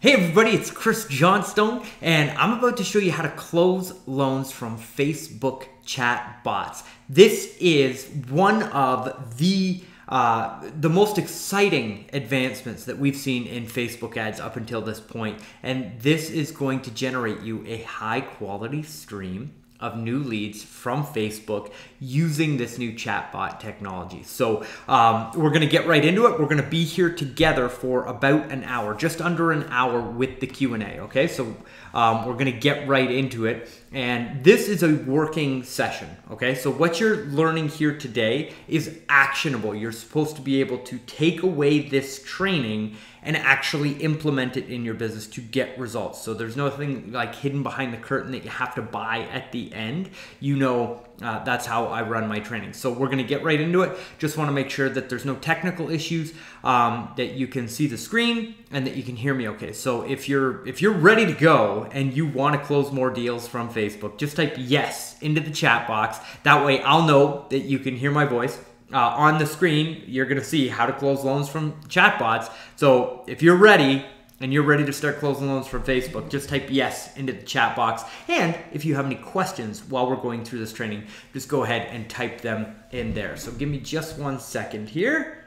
Hey everybody, it's Chris Johnstone, and I'm about to show you how to close loans from Facebook chatbots. This is one of the most exciting advancements that we've seen in Facebook ads up until this point, and this is going to generate you a high quality stream of new leads from Facebook using this new chatbot technology. So we're going to get right into it. We're going to be here together for about an hour, just under an hour with the Q&A. Okay, so we're going to get right into it. And this is a working session. Okay, so what you're learning here today is actionable. You're supposed to be able to take away this training and actually implement it in your business to get results. So there's nothing like hidden behind the curtain that you have to buy at the end. You know, that's how I run my training. So we're gonna get right into it. Just wanna make sure that there's no technical issues, that you can see the screen and that you can hear me okay. So if you're ready to go and you wanna close more deals from Facebook, just type yes into the chat box. That way I'll know that you can hear my voice. On the screen, you're going to see how to close loans from chatbots. So if you're ready and you're ready to start closing loans from Facebook, just type yes into the chat box. And if you have any questions while we're going through this training, just go ahead and type them in there. So give me just 1 second here.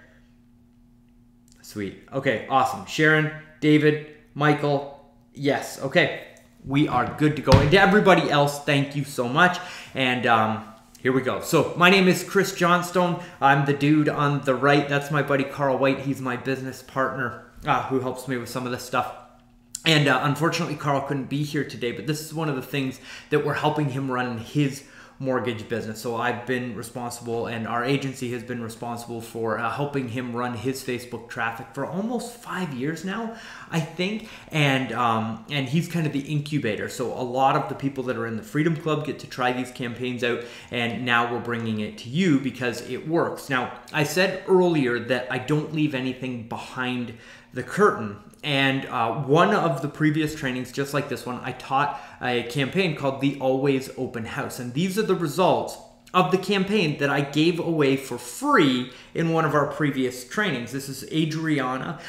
Sweet. Okay, awesome. Sharon, David, Michael, yes. Okay, we are good to go. And to everybody else, thank you so much. And here we go. So my name is Chris Johnstone. I'm the dude on the right. That's my buddy Carl White. He's my business partner who helps me with some of this stuff. And unfortunately, Carl couldn't be here today, but this is one of the things that we're helping him run in his mortgage business. So I've been responsible, and our agency has been responsible for helping him run his Facebook traffic for almost 5 years now, I think. And he's kind of the incubator. So a lot of the people that are in the Freedom Club get to try these campaigns out, and now we're bringing it to you because it works. Now, I said earlier that I don't leave anything behind the curtain. And one of the previous trainings, just like this one, I taught a campaign called the Always Open House. And these are the results of the campaign that I gave away for free in one of our previous trainings. This is Adriana.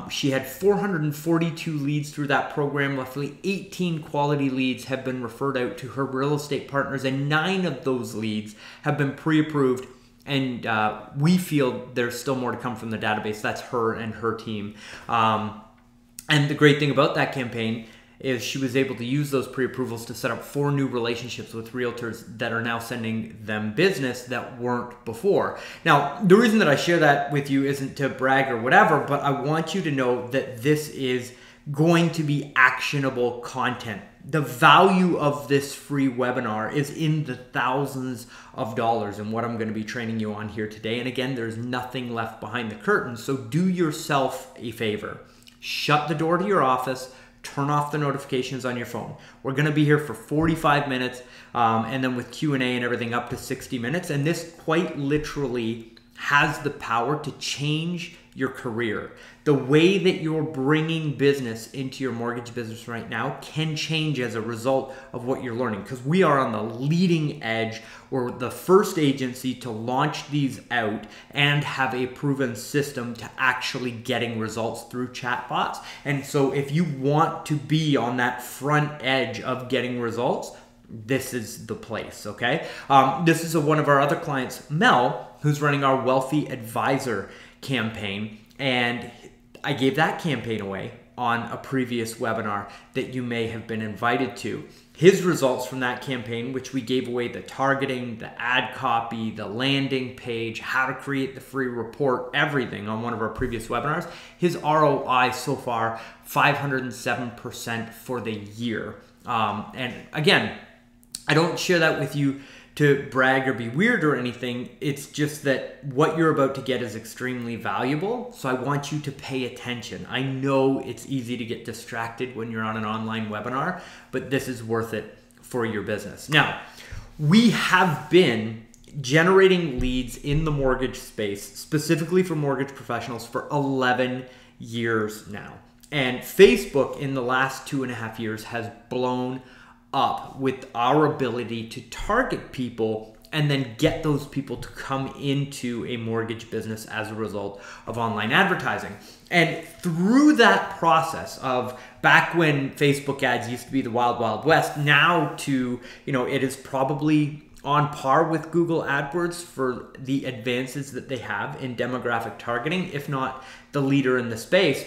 She had 442 leads through that program. Roughly 18 quality leads have been referred out to her real estate partners, and 9 of those leads have been pre-approved. And we feel there's still more to come from the database. That's her and her team. And the great thing about that campaign is she was able to use those pre-approvals to set up 4 new relationships with realtors that are now sending them business that weren't before. Now, the reason that I share that with you isn't to brag or whatever, but I want you to know that this is going to be actionable content. The value of this free webinar is in the thousands of dollars and what I'm going to be training you on here today. And again, there's nothing left behind the curtain. So do yourself a favor. Shut the door to your office. Turn off the notifications on your phone. We're going to be here for 45 minutes and then with Q&A and everything up to 60 minutes. And this quite literally has the power to change your career. The way that you're bringing business into your mortgage business right now can change as a result of what you're learning, because we are on the leading edge. We're the first agency to launch these out and have a proven system to actually getting results through chatbots. And so if you want to be on that front edge of getting results, this is the place, okay? This is one of our other clients, Mel, who's running our Wealthy Advisor campaign, and I gave that campaign away on a previous webinar that you may have been invited to. His results from that campaign, which we gave away the targeting, the ad copy, the landing page, how to create the free report, everything on one of our previous webinars. His ROI so far, 507% for the year. And again, I don't share that with you to brag or be weird or anything. It's just that what you're about to get is extremely valuable. So I want you to pay attention. I know it's easy to get distracted when you're on an online webinar, but this is worth it for your business. Now, we have been generating leads in the mortgage space, specifically for mortgage professionals, for 11 years now. And Facebook in the last 2.5 years has blown up with our ability to target people and then get those people to come into a mortgage business as a result of online advertising. And through that process of back when Facebook ads used to be the wild, wild west, now to, it is probably on par with Google AdWords for the advances that they have in demographic targeting, if not the leader in the space.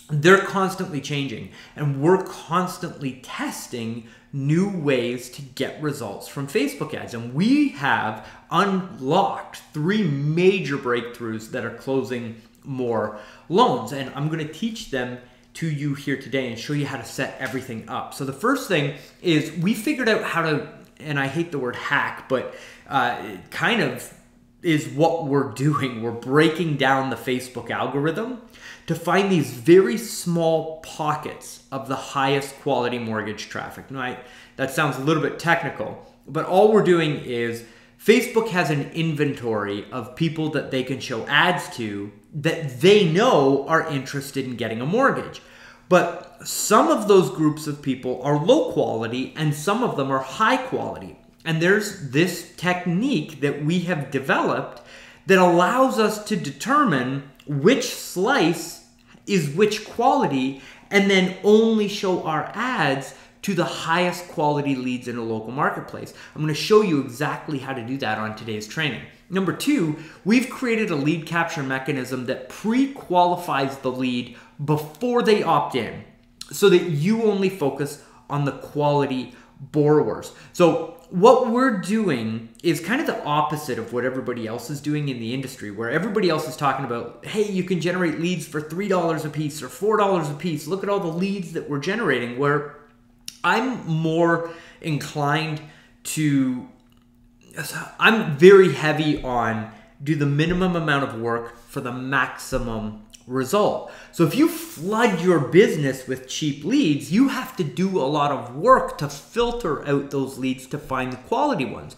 They're constantly changing, and we're constantly testing new ways to get results from Facebook ads. And we have unlocked 3 major breakthroughs that are closing more loans. And I'm going to teach them to you here today and show you how to set everything up. So the first thing is we figured out how to, and I hate the word hack, but it kind of is what we're doing. We're breaking down the Facebook algorithm to find these very small pockets of the highest quality mortgage traffic. Now, that sounds a little bit technical, but all we're doing is Facebook has an inventory of people that they can show ads to that they know are interested in getting a mortgage. But some of those groups of people are low quality and some of them are high quality. And there's this technique that we have developed that allows us to determine which slice is which quality and then only show our ads to the highest quality leads in a local marketplace. I'm going to show you exactly how to do that on today's training. Number 2, we've created a lead capture mechanism that pre-qualifies the lead before they opt in so that you only focus on the quality borrowers. So what we're doing is kind of the opposite of what everybody else is doing in the industry, where everybody else is talking about, hey, you can generate leads for $3 a piece or $4 a piece. Look at all the leads that we're generating, where I'm more inclined to, I'm very heavy on do the minimum amount of work for the maximum result. So if you flood your business with cheap leads, you have to do a lot of work to filter out those leads to find the quality ones.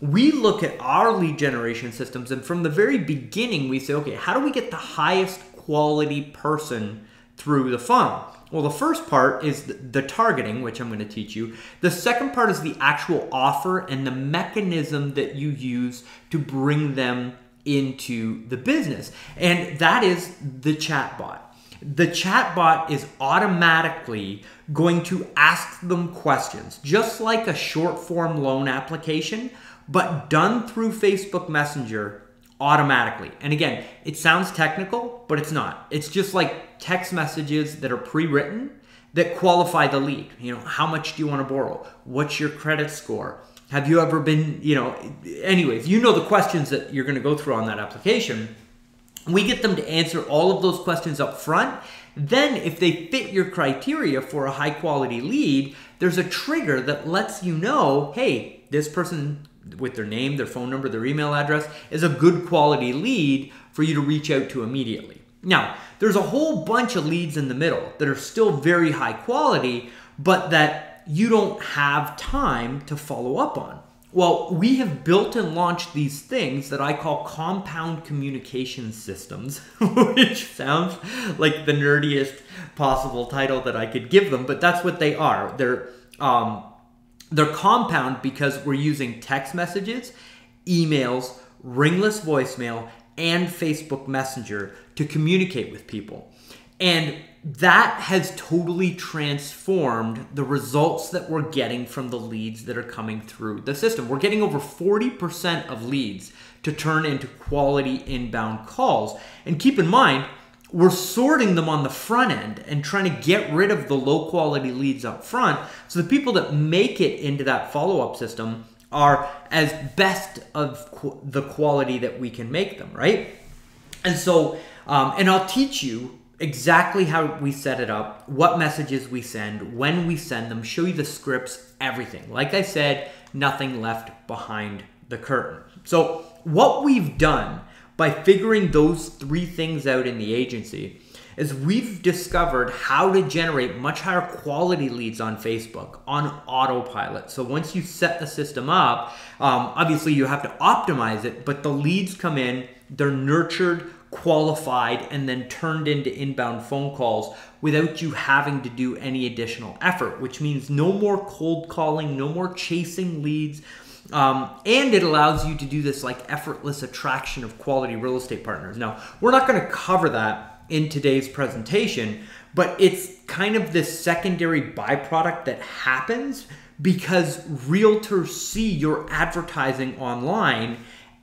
We look at our lead generation systems, and from the very beginning, we say, okay, how do we get the highest quality person through the funnel? Well, the first part is the targeting, which I'm going to teach you. The second part is the actual offer and the mechanism that you use to bring them into the business. And that is the chatbot. The chatbot is automatically going to ask them questions, just like a short form loan application, but done through Facebook Messenger automatically. And again, it sounds technical, but it's not. It's just like text messages that are pre-written that qualify the lead. How much do you want to borrow? What's your credit score? Have you ever been, anyways, the questions that you're going to go through on that application. We get them to answer all of those questions up front. Then if they fit your criteria for a high quality lead, there's a trigger that lets you know, hey, this person with their name, their phone number, their email address is a good quality lead for you to reach out to immediately. Now, there's a whole bunch of leads in the middle that are still very high quality, but that you don't have time to follow up on. Well, we have built and launched these things that I call compound communication systems, which sounds like the nerdiest possible title that I could give them, but that's what they are. They're compound because we're using text messages, emails, ringless voicemail, and Facebook Messenger to communicate with people. And that has totally transformed the results that we're getting from the leads that are coming through the system. We're getting over 40% of leads to turn into quality inbound calls. And keep in mind, we're sorting them on the front end and trying to get rid of the low quality leads up front. So the people that make it into that follow-up system are as best of the quality that we can make them, right? And so, and I'll teach you exactly how we set it up, what messages we send, when we send them, show you the scripts, everything. Like I said, nothing left behind the curtain. So what we've done by figuring those 3 things out in the agency is we've discovered how to generate much higher quality leads on Facebook on autopilot. So once you set the system up, obviously you have to optimize it, but the leads come in, they're nurtured, qualified, and then turned into inbound phone calls without you having to do any additional effort, which means no more cold calling, no more chasing leads. And it allows you to do this like effortless attraction of quality real estate partners. Now, we're not going to cover that in today's presentation, but it's kind of this secondary byproduct that happens because realtors see your advertising online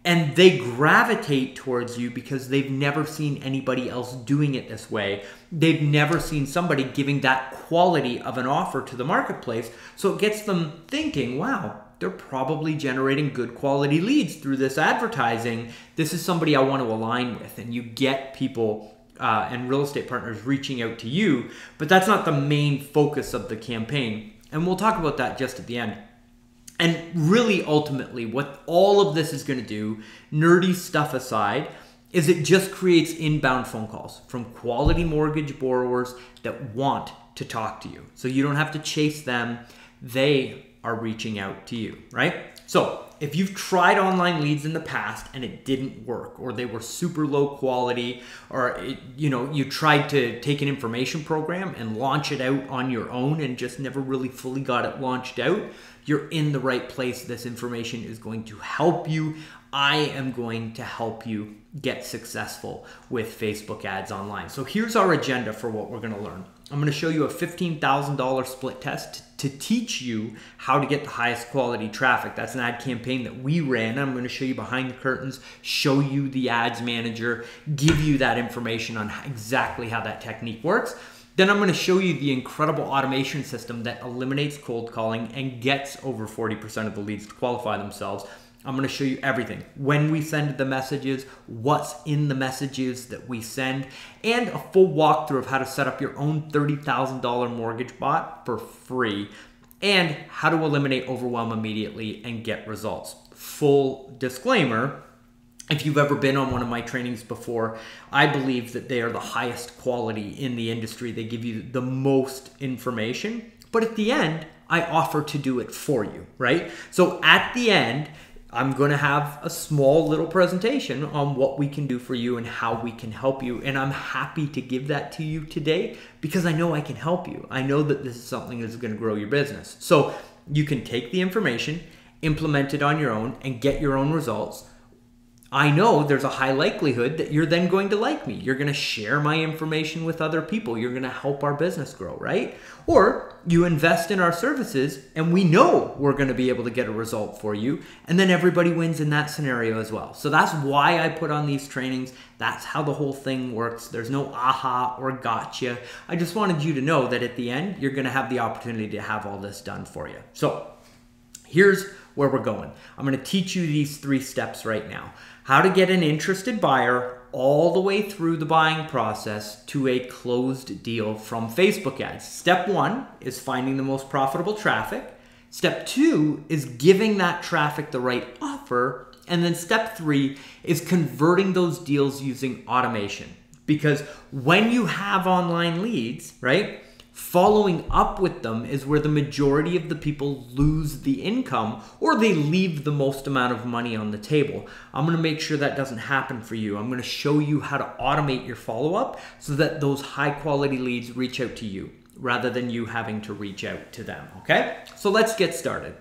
and they gravitate towards you because they've never seen anybody else doing it this way. They've never seen somebody giving that quality of an offer to the marketplace. So it gets them thinking, wow, they're probably generating good quality leads through this advertising. This is somebody I want to align with. And you get people and real estate partners reaching out to you, but that's not the main focus of the campaign. And we'll talk about that just at the end. And really, ultimately, what all of this is going to do, nerdy stuff aside, is it just creates inbound phone calls from quality mortgage borrowers that want to talk to you. So you don't have to chase them. They are reaching out to you, right? So if you've tried online leads in the past and it didn't work, or they were super low quality, or you tried to take an information program and launch it out on your own and just never really fully got it launched out, you're in the right place. This information is going to help you. I am going to help you get successful with Facebook ads online. So here's our agenda for what we're going to learn. I'm going to show you a $15,000 split test to teach you how to get the highest quality traffic. That's an ad campaign that we ran. I'm going to show you behind the curtains, show you the ads manager, give you that information on exactly how that technique works. Then I'm going to show you the incredible automation system that eliminates cold calling and gets over 40% of the leads to qualify themselves. I'm going to show you everything. When we send the messages, what's in the messages that we send, and a full walkthrough of how to set up your own $30,000 mortgage bot for free, and how to eliminate overwhelm immediately and get results. Full disclaimer, if you've ever been on one of my trainings before, I believe that they are the highest quality in the industry. They give you the most information, but at the end, I offer to do it for you, right? So at the end, I'm going to have a small little presentation on what we can do for you and how we can help you. And I'm happy to give that to you today because I know I can help you. I know that this is something that's going to grow your business. So you can take the information, implement it on your own, and get your own results. I know there's a high likelihood that you're then going to like me. You're going to share my information with other people. You're going to help our business grow, right? Or you invest in our services and we know we're going to be able to get a result for you. And then everybody wins in that scenario as well. So that's why I put on these trainings. That's how the whole thing works. There's no aha or gotcha. I just wanted you to know that at the end, you're going to have the opportunity to have all this done for you. So here's where we're going. I'm going to teach you these 3 steps right now. How to get an interested buyer all the way through the buying process to a closed deal from Facebook ads. Step 1 is finding the most profitable traffic. Step 2 is giving that traffic the right offer. And then step 3 is converting those deals using automation. Because when you have online leads, right, following up with them is where the majority of the people lose the income or they leave the most amount of money on the table. I'm going to make sure that doesn't happen for you. I'm going to show you how to automate your follow-up so that those high quality leads reach out to you rather than you having to reach out to them. Okay, so let's get started.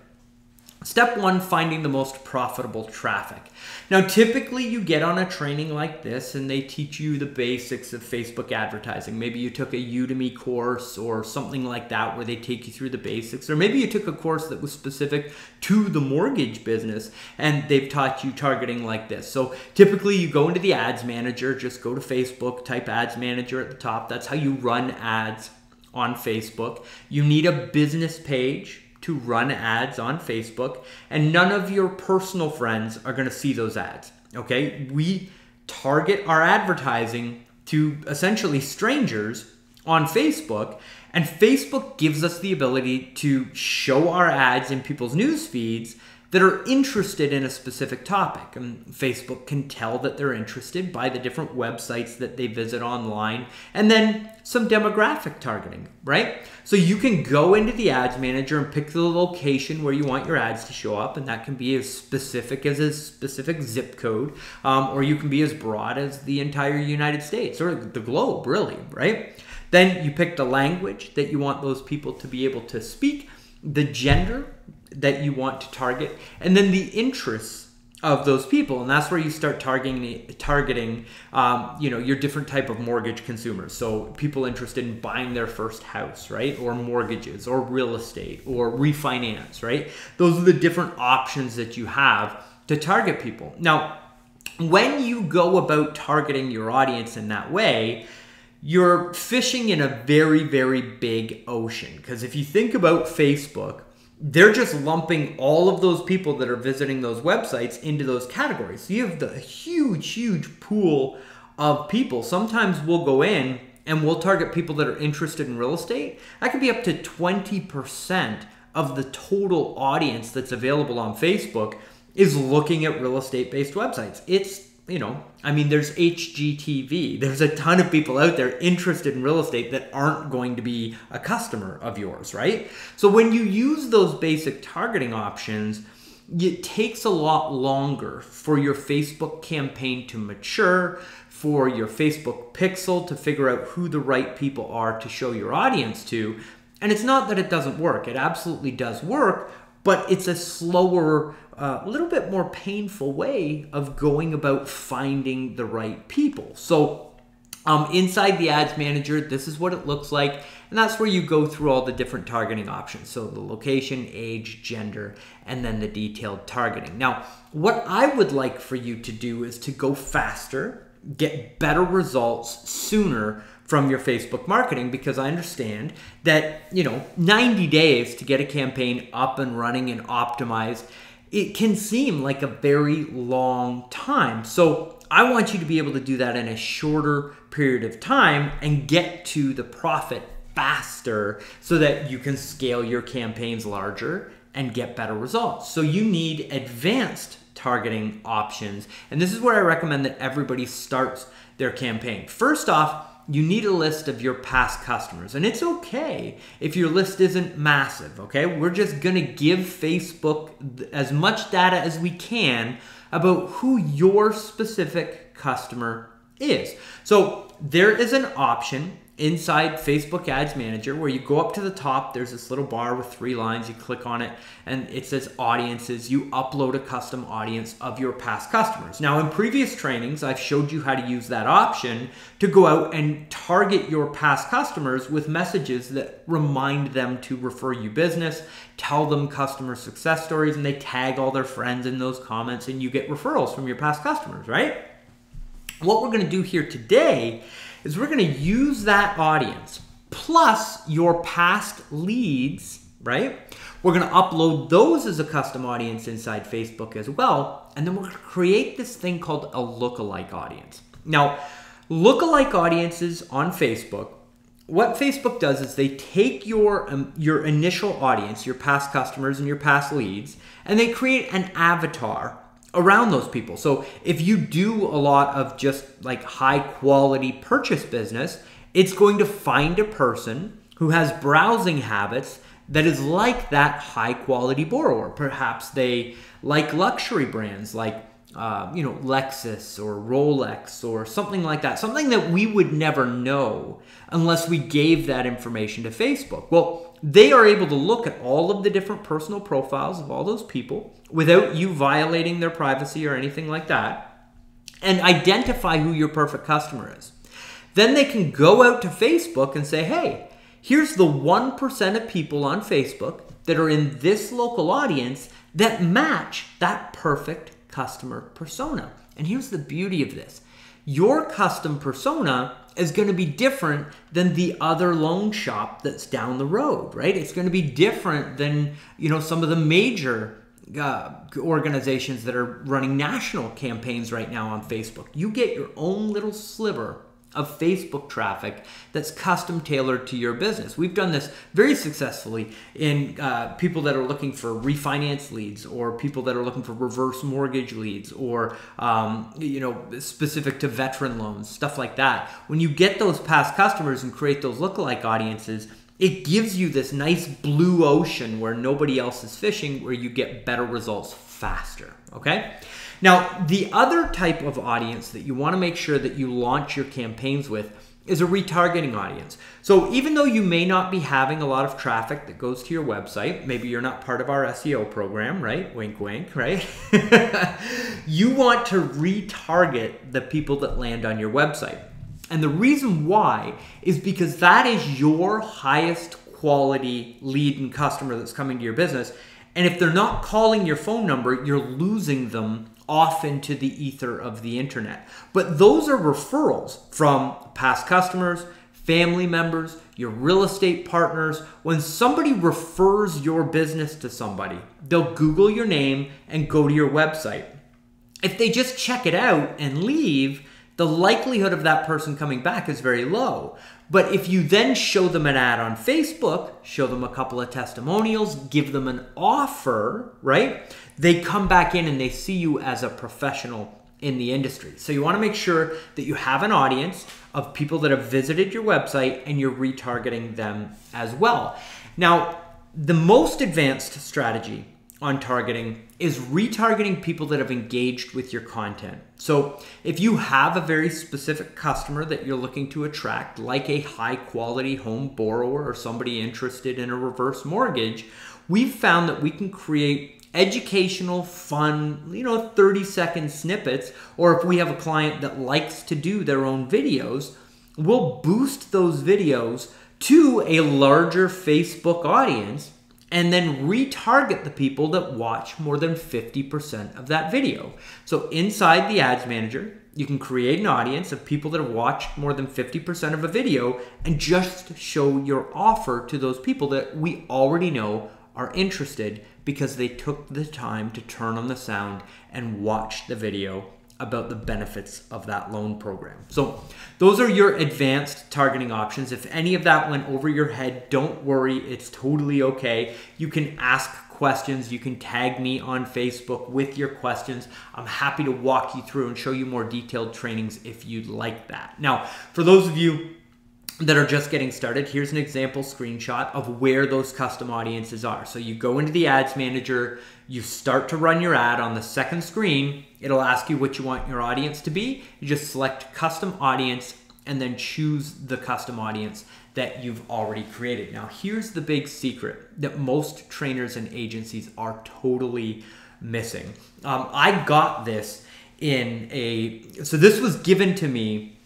Step 1, finding the most profitable traffic. Now, typically you get on a training like this and they teach you the basics of Facebook advertising. Maybe you took a Udemy course or something like that where they take you through the basics. Or maybe you took a course that was specific to the mortgage business and they've taught you targeting like this. So typically you go into the ads manager, just go to Facebook, type ads manager at the top. That's how you run ads on Facebook. You need a business page to run ads on Facebook, and none of your personal friends are going to see those ads. Okay, we target our advertising to essentially strangers on Facebook, and Facebook gives us the ability to show our ads in people's news feeds that are interested in a specific topic. And Facebook can tell that they're interested by the different websites that they visit online, and then some demographic targeting, right? So you can go into the ads manager and pick the location where you want your ads to show up, and that can be as specific as a specific zip code, or you can be as broad as the entire United States or the globe, really, right? Then you pick the language that you want those people to be able to speak. the gender that you want to target, and then the interests of those people. And that's where you start targeting your different type of mortgage consumers. So people interested in buying their first house, right? Or mortgages or real estate or refinance, right? Those are the different options that you have to target people. Now, when you go about targeting your audience in that way, you're fishing in a very, very big ocean. Because if you think about Facebook, they're just lumping all of those people that are visiting those websites into those categories. So you have the huge pool of people. Sometimes we'll go in and we'll target people that are interested in real estate. That could be up to 20% of the total audience that's available on Facebook is looking at real estate-based websites. It's, there's HGTV. There's a ton of people out there interested in real estate that aren't going to be a customer of yours, right? So when you use those basic targeting options, it takes a lot longer for your Facebook campaign to mature, for your Facebook pixel to figure out who the right people are to show your audience to. And it's not that it doesn't work. It absolutely does work, but it's a slower, a little bit more painful way of going about finding the right people. So inside the ads manager, this is what it looks like. And that's where you go through all the different targeting options. So the location, age, gender, and then the detailed targeting. Now, what I would like for you to do is to go faster, get better results sooner from your Facebook marketing, because I understand that, 90 days to get a campaign up and running and optimized, it can seem like a very long time. So I want you to be able to do that in a shorter period of time and get to the profit faster so that you can scale your campaigns larger and get better results. So you need advanced targeting options. And this is where I recommend that everybody starts their campaign. First off, you need a list of your past customers. And it's okay if your list isn't massive, okay? We're just gonna give Facebook as much data as we can about who your specific customer is. So there is an option inside Facebook Ads Manager where you go up to the top, there's this little bar with 3 lines, you click on it and it says audiences. You upload a custom audience of your past customers. Now in previous trainings, I've showed you how to use that option to go out and target your past customers with messages that remind them to refer you business, tell them customer success stories, and they tag all their friends in those comments and you get referrals from your past customers, right? What we're gonna do here today is we're gonna use that audience plus your past leads, right? We're gonna upload those as a custom audience inside Facebook as well, and then we're gonna create this thing called a lookalike audience. Now, lookalike audiences on Facebook, what Facebook does is they take your initial audience, your past customers and your past leads, and they create an avatar around those people. So if you do a lot of just like high quality purchase business, it's going to find a person who has browsing habits that is like that high quality borrower. Perhaps they like luxury brands like Lexus or Rolex or something like that. Something that we would never know unless we gave that information to Facebook. Well, they are able to look at all of the different personal profiles of all those people without you violating their privacy or anything like that, and identify who your perfect customer is. Then they can go out to Facebook and say, hey, here's the 1% of people on Facebook that are in this local audience that match that perfect customer persona. And here's the beauty of this. Your custom persona is going to be different than the other loan shop that's down the road, right? It's going to be different than, some of the major organizations that are running national campaigns right now on Facebook. You get your own little sliver of Facebook traffic that's custom tailored to your business. We've done this very successfully in people that are looking for refinance leads, or people that are looking for reverse mortgage leads, or specific to veteran loans, stuff like that. When you get those past customers and create those lookalike audiences, it gives you this nice blue ocean where nobody else is fishing, where you get better results faster, okay? Now, the other type of audience that you want to make sure that you launch your campaigns with is a retargeting audience. So even though you may not be having a lot of traffic that goes to your website, maybe you're not part of our SEO program, right? Wink, wink, right? You want to retarget the people that land on your website. And the reason why is because that is your highest quality lead and customer that's coming to your business. And if they're not calling your phone number, you're losing them off into the ether of the internet. But those are referrals from past customers, family members, your real estate partners. When somebody refers your business to somebody, they'll Google your name and go to your website. If they just check it out and leave, the likelihood of that person coming back is very low. But if you then show them an ad on Facebook, show them a couple of testimonials, give them an offer, right? They come back in and they see you as a professional in the industry. So you want to make sure that you have an audience of people that have visited your website and you're retargeting them as well. Now, the most advanced strategy on targeting is retargeting people that have engaged with your content. So if you have a very specific customer that you're looking to attract, like a high quality home borrower or somebody interested in a reverse mortgage, we've found that we can create educational, fun, 30-second snippets, or if we have a client that likes to do their own videos, we'll boost those videos to a larger Facebook audience and then retarget the people that watch more than 50% of that video. So inside the Ads Manager, you can create an audience of people that have watched more than 50% of a video and just show your offer to those people that we already know are interested because they took the time to turn on the sound and watch the video about the benefits of that loan program. So those are your advanced targeting options. If any of that went over your head, don't worry, it's totally okay. You can ask questions, you can tag me on Facebook with your questions. I'm happy to walk you through and show you more detailed trainings if you'd like that. Now, for those of you that are just getting started, here's an example screenshot of where those custom audiences are. So you go into the Ads Manager, you start to run your ad. On the second screen, it'll ask you what you want your audience to be. You just select custom audience and then choose the custom audience that you've already created. Now, here's the big secret that most trainers and agencies are totally missing. I got this so this was given to me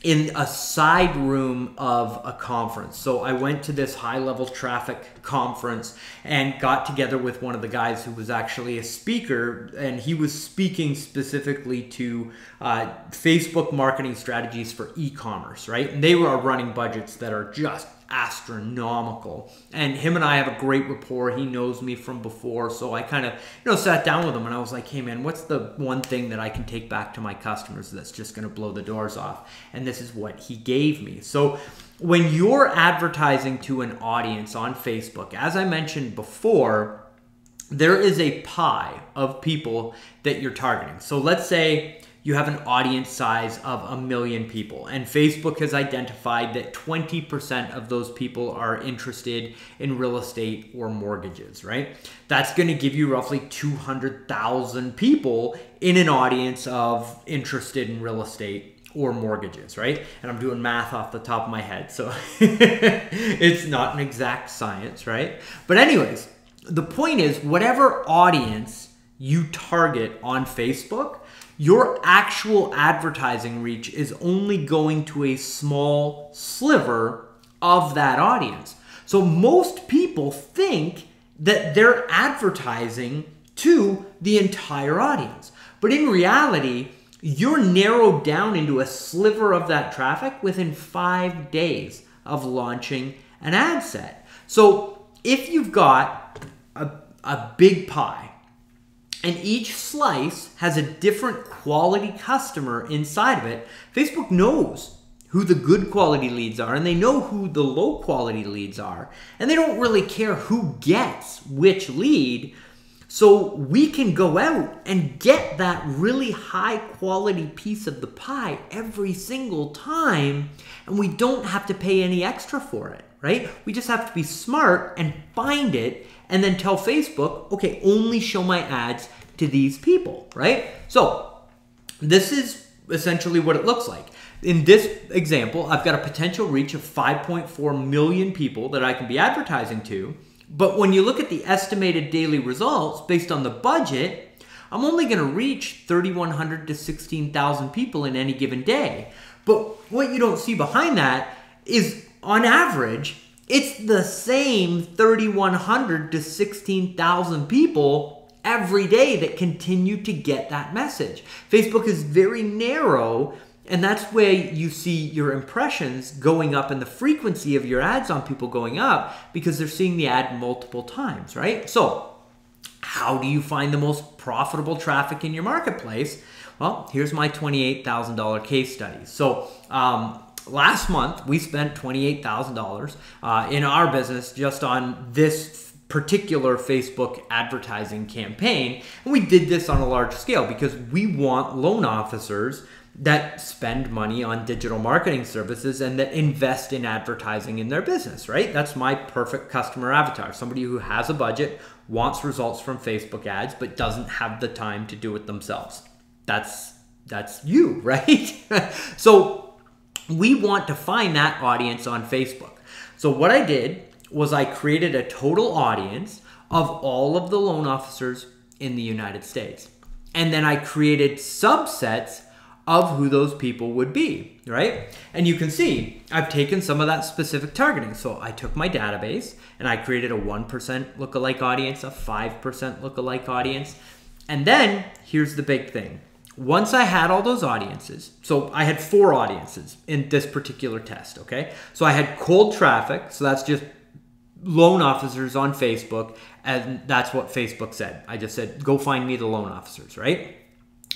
in a side room of a conference. So I went to this high-level traffic conference and got together with one of the guys who was actually a speaker, and he was speaking specifically to Facebook marketing strategies for e-commerce, right? And they were running budgets that are just astronomical. And him and I have a great rapport. He knows me from before. So I kind of, sat down with him and I was like, hey man, what's the one thing that I can take back to my customers that's just going to blow the doors off? And this is what he gave me. So when you're advertising to an audience on Facebook, as I mentioned before, there is a pie of people that you're targeting. So let's say you have an audience size of 1 million people, and Facebook has identified that 20% of those people are interested in real estate or mortgages, right? That's going to give you roughly 200,000 people in an audience of interested in real estate or mortgages, right? And I'm doing math off the top of my head, so it's not an exact science, right? But anyways, the point is, whatever audience you target on Facebook, your actual advertising reach is only going to a small sliver of that audience. So most people think that they're advertising to the entire audience. But in reality, you're narrowed down into a sliver of that traffic within 5 days of launching an ad set. So if you've got a big pie, and each slice has a different quality customer inside of it, Facebook knows who the good quality leads are, and they know who the low quality leads are, and they don't really care who gets which lead. So we can go out and get that really high quality piece of the pie every single time, and we don't have to pay any extra for it, right? We just have to be smart and find it and then tell Facebook, okay, only show my ads to these people, right? So this is essentially what it looks like. In this example, I've got a potential reach of 5.4 million people that I can be advertising to. But when you look at the estimated daily results based on the budget, I'm only going to reach 3,100 to 16,000 people in any given day. But what you don't see behind that is, on average, it's the same 3,100 to 16,000 people every day that continue to get that message. Facebook is very narrow, and that's where you see your impressions going up and the frequency of your ads on people going up because they're seeing the ad multiple times, right? So how do you find the most profitable traffic in your marketplace? Well, here's my $28,000 case study. So last month, we spent $28,000 in our business just on this particular Facebook advertising campaign. And we did this on a large scale because we want loan officers that spend money on digital marketing services and that invest in advertising in their business, right? That's my perfect customer avatar. Somebody who has a budget, wants results from Facebook ads, but doesn't have the time to do it themselves. That's you, right? So we want to find that audience on Facebook. So what I did was I created a total audience of all of the loan officers in the United States. And then I created subsets of who those people would be, right? And you can see I've taken some of that specific targeting. So I took my database and I created a 1% lookalike audience, a 5% lookalike audience. And then here's the big thing. Once I had all those audiences, so I had 4 audiences in this particular test, okay? So I had cold traffic, so that's just loan officers on Facebook, and that's what Facebook said. I just said, go find me the loan officers, right?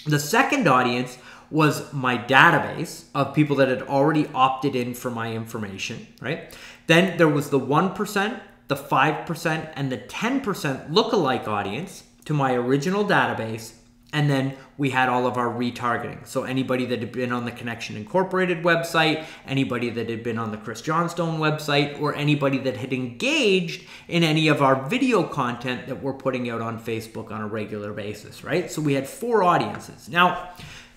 The second audience was my database of people that had already opted in for my information, right? Then there was the 1%, the 5%, and the 10% lookalike audience to my original database. And then we had all of our retargeting. So anybody that had been on the Connection Incorporated website, anybody that had been on the Chris Johnstone website, or anybody that had engaged in any of our video content that we're putting out on Facebook on a regular basis, right? So we had 4 audiences. Now,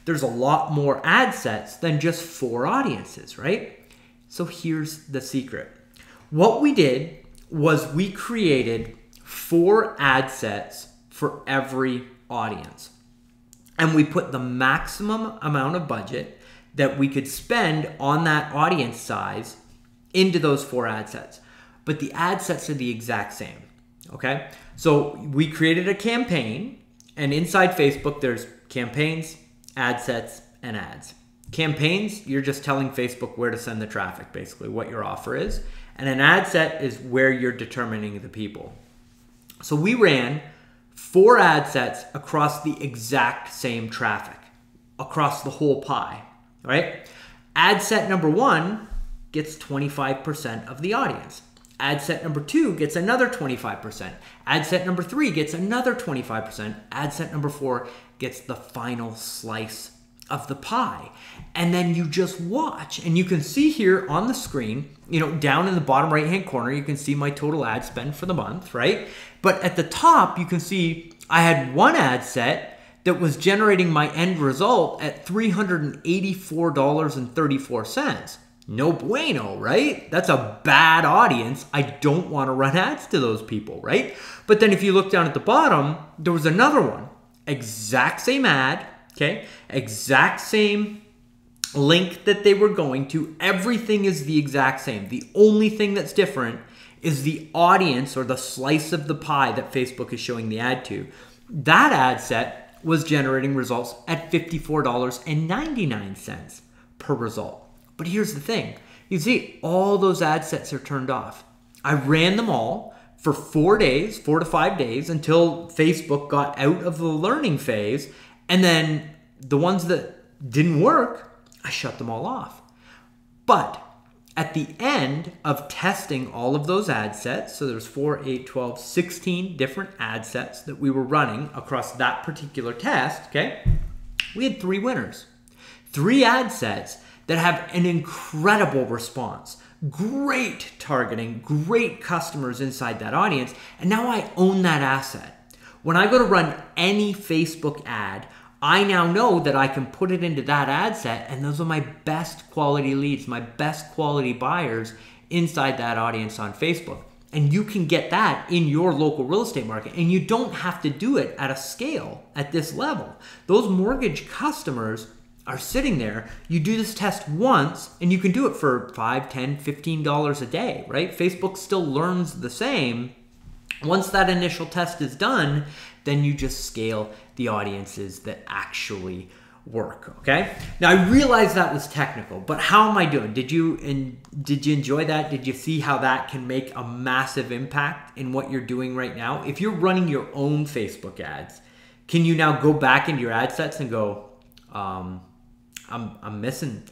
there's a lot more ad sets than just 4 audiences, right? So here's the secret. What we did was we created 4 ad sets for every audience. And we put the maximum amount of budget that we could spend on that audience size into those 4 ad sets. But the ad sets are the exact same, okay? So we created a campaign, and inside Facebook, there's campaigns, ad sets, and ads. Campaigns, you're just telling Facebook where to send the traffic, basically, what your offer is. And an ad set is where you're determining the people. So we ran 4 ad sets across the exact same traffic, across the whole pie, right? Ad set number 1 gets 25% of the audience. Ad set number 2 gets another 25%. Ad set number 3 gets another 25%. Ad set number 4 gets the final slice of the pie. And then you just watch, and you can see here on the screen, you know, down in the bottom right-hand corner, you can see my total ad spend for the month, right? But at the top, you can see I had 1 ad set that was generating my end result at $384.34. No bueno, right? That's a bad audience. I don't want to run ads to those people, right? But then if you look down at the bottom, there was another one. Exact same ad, okay? Exact same link that they were going to. Everything is the exact same. The only thing that's different is the audience or the slice of the pie that Facebook is showing the ad to. That ad set was generating results at $54.99 per result. But here's the thing. You see, all those ad sets are turned off. I ran them all for 4 days, 4 to 5 days, until Facebook got out of the learning phase. And then the ones that didn't work, I shut them all off. But at the end of testing all of those ad sets, so there's 4, 8, 12, 16 different ad sets that we were running across that particular test, okay? We had 3 winners. 3 ad sets that have an incredible response, great targeting, great customers inside that audience, and now I own that asset. When I go to run any Facebook ad, I now know that I can put it into that ad set, and those are my best quality leads, my best quality buyers inside that audience on Facebook. And you can get that in your local real estate market, and you don't have to do it at a scale at this level. Those mortgage customers are sitting there. You do this test once, and you can do it for $5, $10, $15 a day, right? Facebook still learns the same. Once that initial test is done, then you just scale the audiences that actually work, okay? Now, I realize that was technical, but how am I doing? Did you enjoy that? Did you see how that can make a massive impact in what you're doing right now? If you're running your own Facebook ads, can you now go back into your ad sets and go, I'm missing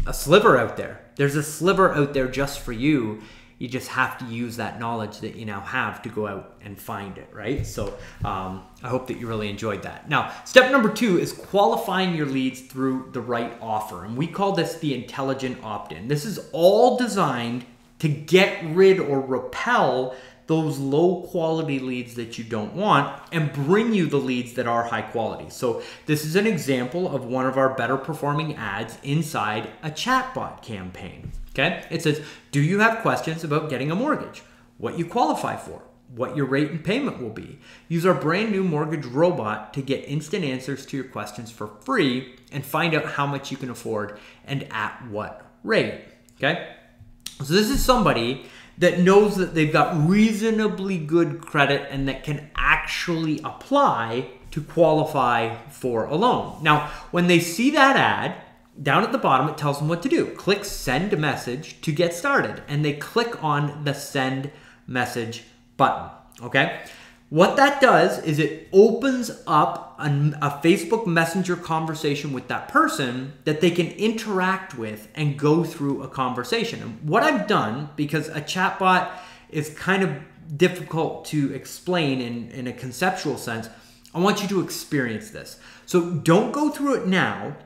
a sliver out there. There's a sliver out there just for you. You just have to use that knowledge that you now have to go out and find it, right? So I hope that you really enjoyed that. Now, step number 2 is qualifying your leads through the right offer. And we call this the intelligent opt-in. This is all designed to get rid or repel those low quality leads that you don't want and bring you the leads that are high quality. So this is an example of one of our better performing ads inside a chatbot campaign. Okay, it says, do you have questions about getting a mortgage? What you qualify for? What your rate and payment will be? Use our brand new mortgage robot to get instant answers to your questions for free and find out how much you can afford and at what rate. Okay, so this is somebody that knows that they've got reasonably good credit and that can actually apply to qualify for a loan. Now, when they see that ad, down at the bottom, it tells them what to do. Click send message to get started. And they click on the send message button, okay? What that does is it opens up a Facebook Messenger conversation with that person that they can interact with and go through a conversation. And what I've done, because a chatbot is kind of difficult to explain in a conceptual sense, I want you to experience this. So don't go through it now,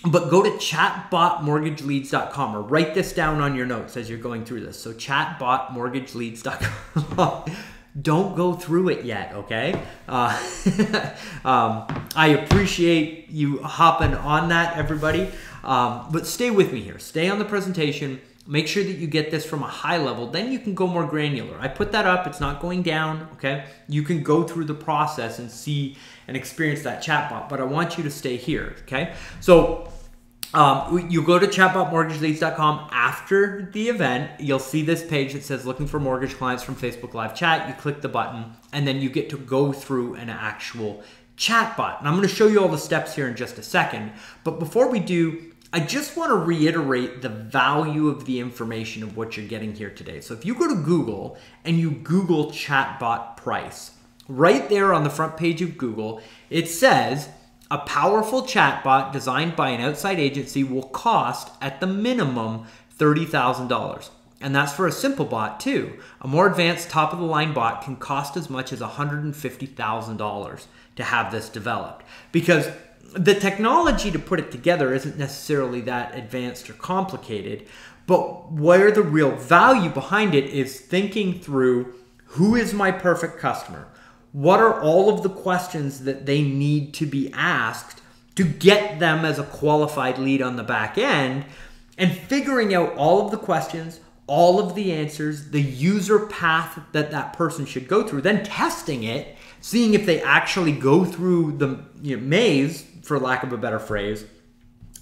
but go to chatbotmortgageleads.com or write this down on your notes as you're going through this. So chatbotmortgageleads.com. Don't go through it yet, okay? I appreciate you hopping on that, everybody. But stay with me here. Stay on the presentation. Make sure that you get this from a high level. Then you can go more granular. I put that up. It's not going down, okay? You can go through the process and see and experience that chatbot. But I want you to stay here, okay? So you go to chatbotmortgageleads.com after the event. You'll see this page that says looking for mortgage clients from Facebook Live Chat. You click the button, and then you get to go through an actual chatbot. And I'm going to show you all the steps here in just a second. But before we do, I just want to reiterate the value of the information of what you're getting here today. So if you go to Google and you Google chatbot price, right there on the front page of Google, it says a powerful chatbot designed by an outside agency will cost at the minimum $30,000. And that's for a simple bot too. A more advanced top-of-the-line bot can cost as much as $150,000 to have this developed. Because the technology to put it together isn't necessarily that advanced or complicated, but where the real value behind it is thinking through, who is my perfect customer? What are all of the questions that they need to be asked to get them as a qualified lead on the back end, and figuring out all of the questions, all of the answers, the user path that that person should go through, then testing it, seeing if they actually go through the maze, for lack of a better phrase,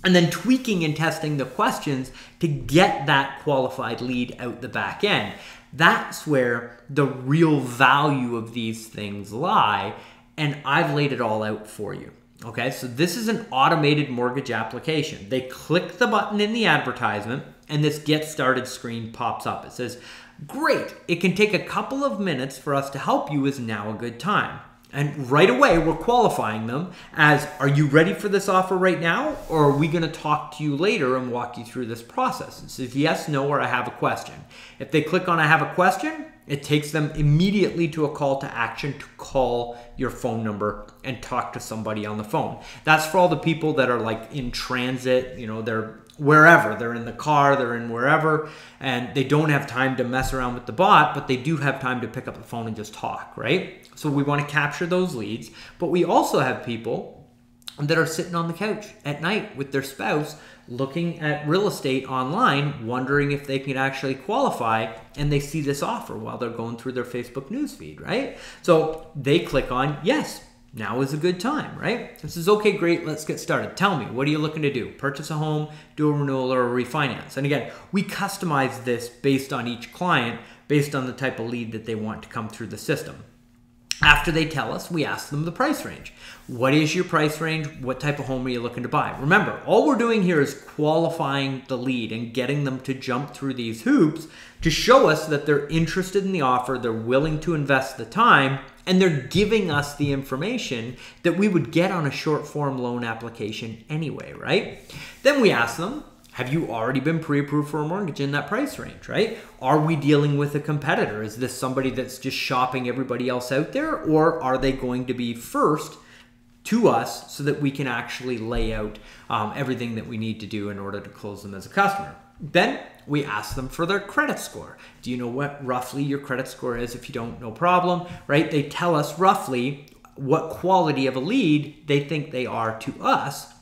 and then tweaking and testing the questions to get that qualified lead out the back end. That's where the real value of these things lie, and I've laid it all out for you. Okay, so this is an automated mortgage application. They click the button in the advertisement, and this Get Started screen pops up. It says, great, it can take a couple of minutes for us to help you. Is now a good time? And right away, we're qualifying them as, are you ready for this offer right now? Or are we going to talk to you later and walk you through this process? It says yes, no, or I have a question. If they click on I have a question, it takes them immediately to a call to action to call your phone number and talk to somebody on the phone. That's for all the people that are like in transit, they're wherever, they're in the car, they're in wherever, and they don't have time to mess around with the bot, but they do have time to pick up the phone and just talk, right? So we want to capture those leads, but we also have people that are sitting on the couch at night with their spouse looking at real estate online, wondering if they can actually qualify, and they see this offer while they're going through their Facebook newsfeed, right? So they click on, yes, now is a good time, right? This is okay, great, let's get started. Tell me, what are you looking to do? Purchase a home, do a renewal, or a refinance? And again, we customize this based on each client, based on the type of lead that they want to come through the system. After they tell us, we ask them the price range. What is your price range? What type of home are you looking to buy? Remember, all we're doing here is qualifying the lead and getting them to jump through these hoops to show us that they're interested in the offer, they're willing to invest the time, and they're giving us the information that we would get on a short form loan application anyway, right? Then we ask them, have you already been pre-approved for a mortgage in that price range, right? Are we dealing with a competitor? Is this somebody that's just shopping everybody else out there? Or are they going to be first to us so that we can actually lay out everything that we need to do in order to close them as a customer? Then we ask them for their credit score. Do you know what roughly your credit score is? If you don't, no problem, right? They tell us roughly what quality of a lead they think they are to us.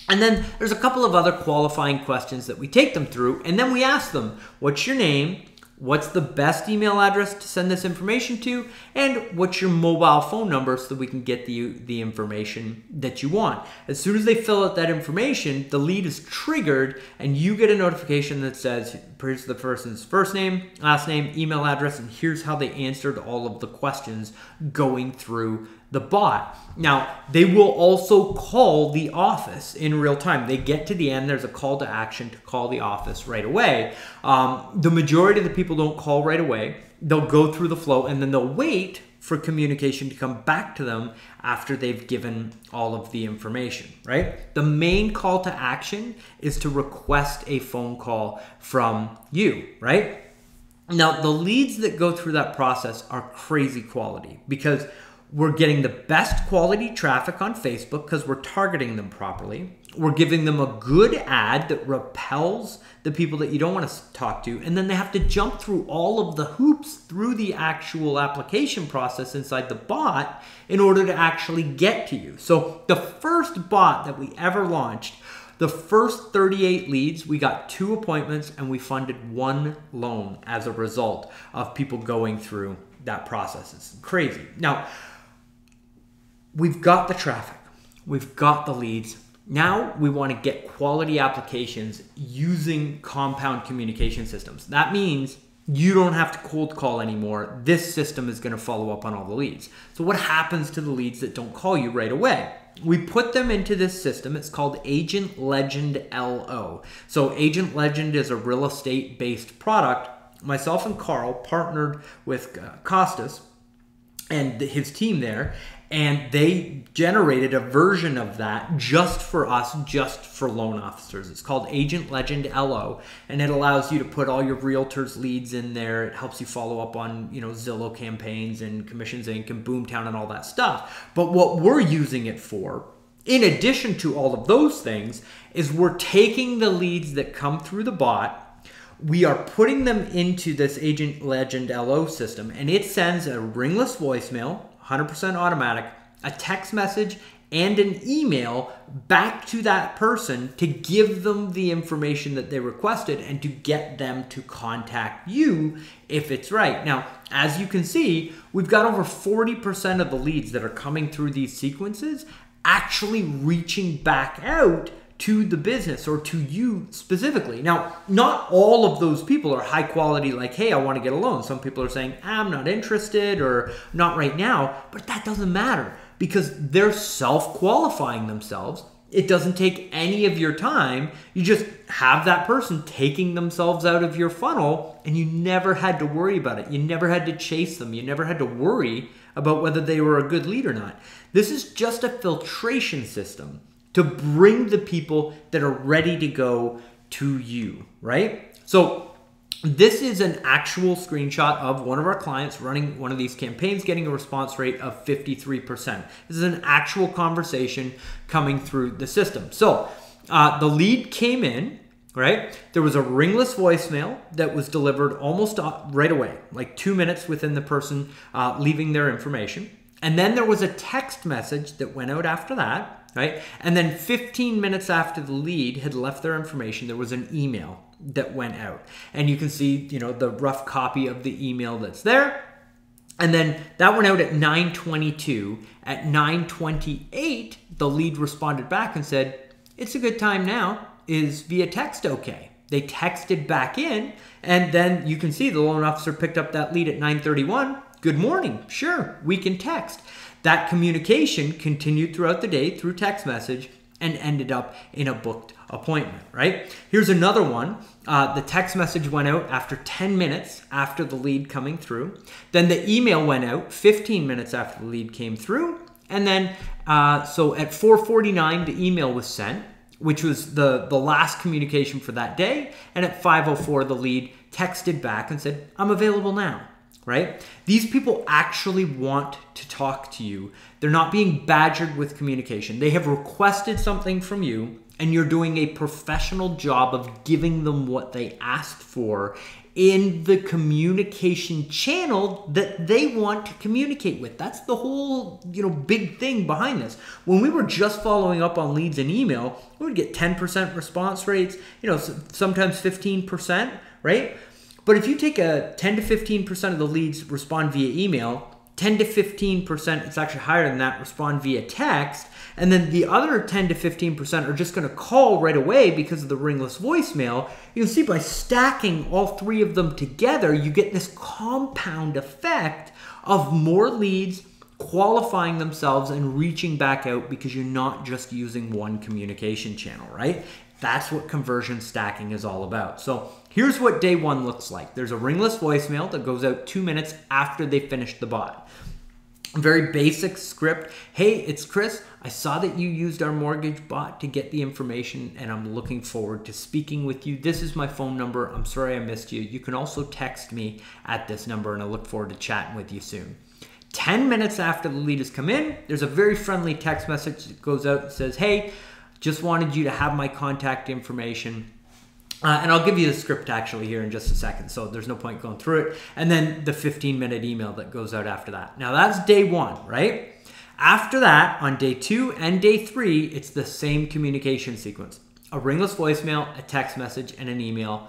And then there's a couple of other qualifying questions that we take them through, and then we ask them, what's your name? What's the best email address to send this information to? And what's your mobile phone number so that we can get the information that you want? As soon as they fill out that information, the lead is triggered and you get a notification that says, here's the person's first name, last name, email address, and here's how they answered all of the questions going through the bot. Now, they will also call the office in real time. They get to the end, there's a call to action to call the office right away. The majority of the people don't call right away. They'll go through the flow and then they'll wait for communication to come back to them after they've given all of the information, right? The main call to action is to request a phone call from you, right? Now, the leads that go through that process are crazy quality because we're getting the best quality traffic on Facebook because we're targeting them properly. We're giving them a good ad that repels the people that you don't want to talk to. And then they have to jump through all of the hoops through the actual application process inside the bot in order to actually get to you. So the first bot that we ever launched, the first 38 leads, we got 2 appointments and we funded 1 loan as a result of people going through that process. It's crazy. Now, we've got the traffic, we've got the leads. Now we want to get quality applications using compound communication systems. That means you don't have to cold call anymore. This system is going to follow up on all the leads. So what happens to the leads that don't call you right away? We put them into this system. It's called Agent Legend LO. So Agent Legend is a real estate based product. Myself and Carl partnered with Costas and his team there, and they generated a version of that just for us, just for loan officers. It's called Agent Legend LO, and it allows you to put all your realtors' leads in there. It helps you follow up on, Zillow campaigns and Commissions Inc. and Boomtown and all that stuff. But what we're using it for, in addition to all of those things, is we're taking the leads that come through the bot, we are putting them into this Agent Legend LO system, and it sends a ringless voicemail, 100% automatic, a text message, and an email back to that person to give them the information that they requested and to get them to contact you if it's right. Now, as you can see, we've got over 40% of the leads that are coming through these sequences actually reaching back out to the business or to you specifically. Now, not all of those people are high quality, like, hey, I want to get a loan. Some people are saying, I'm not interested or not right now, but that doesn't matter because they're self-qualifying themselves. It doesn't take any of your time. You just have that person taking themselves out of your funnel and you never had to worry about it. You never had to chase them. You never had to worry about whether they were a good lead or not. This is just a filtration system to bring the people that are ready to go to you, right? So this is an actual screenshot of one of our clients running one of these campaigns, getting a response rate of 53%. This is an actual conversation coming through the system. So the lead came in, right? There was a ringless voicemail that was delivered almost right away, like 2 minutes within the person leaving their information. And then there was a text message that went out after that, right? And then 15 minutes after the lead had left their information, there was an email that went out. And you can see, the rough copy of the email that's there. And then that went out at 9:22. At 9:28, the lead responded back and said, "It's a good time now. Is via text okay?" They texted back in, and then you can see the loan officer picked up that lead at 9:31. "Good morning. Sure, we can text." That communication continued throughout the day through text message and ended up in a booked appointment, right? Here's another one. The text message went out after 10 minutes after the lead coming through. Then the email went out 15 minutes after the lead came through. And then, so at 4:49, the email was sent, which was the last communication for that day. And at 5:04, the lead texted back and said, "I'm available now." Right? These people actually want to talk to you. They're not being badgered with communication. They have requested something from you, and you're doing a professional job of giving them what they asked for in the communication channel that they want to communicate with. That's the whole, big thing behind this. When we were just following up on leads in email, we would get 10% response rates, sometimes 15%, right? But if you take a 10 to 15% of the leads respond via email, 10 to 15%, it's actually higher than that, respond via text, and then the other 10 to 15% are just going to call right away because of the ringless voicemail. You can see by stacking all three of them together, you get this compound effect of more leads qualifying themselves and reaching back out because you're not just using one communication channel, right? That's what conversion stacking is all about. So here's what day one looks like. There's a ringless voicemail that goes out 2 minutes after they finish the bot. A very basic script. "Hey, it's Chris. I saw that you used our mortgage bot to get the information, and I'm looking forward to speaking with you. This is my phone number. I'm sorry I missed you. You can also text me at this number, and I look forward to chatting with you soon." 10 minutes after the lead has come in, there's a very friendly text message that goes out that says, "Hey, just wanted you to have my contact information." And I'll give you the script actually here in just a second, so there's no point going through it. And then the 15-minute email that goes out after that. Now that's day one, right? After that, on day 2 and day 3, it's the same communication sequence. A ringless voicemail, a text message, and an email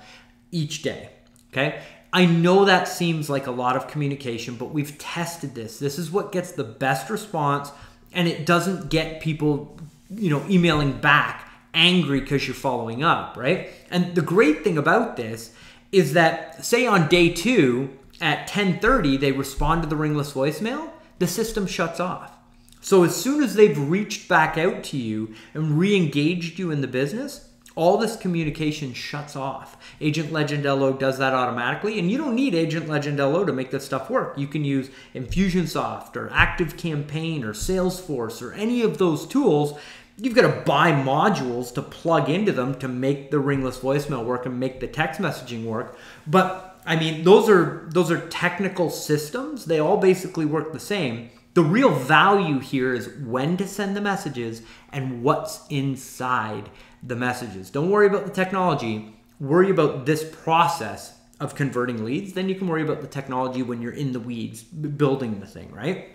each day, okay? I know that seems like a lot of communication, but we've tested this. This is what gets the best response, and it doesn't get people emailing back angry because you're following up, right? And the great thing about this is that, say on day 2 at 10:30, they respond to the ringless voicemail, the system shuts off. So as soon as they've reached back out to you and re-engaged you in the business, all this communication shuts off. Agent Legend LO does that automatically, and you don't need Agent Legend LO to make this stuff work. You can use Infusionsoft or ActiveCampaign or Salesforce or any of those tools. You've got to buy modules to plug into them to make the ringless voicemail work and make the text messaging work. But I mean, those are technical systems. They all basically work the same. The real value here is when to send the messages and what's inside the messages. Don't worry about the technology. Worry about this process of converting leads. Then you can worry about the technology when you're in the weeds building the thing, right?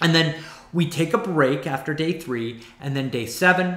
And then we take a break after day 3, and then day 7,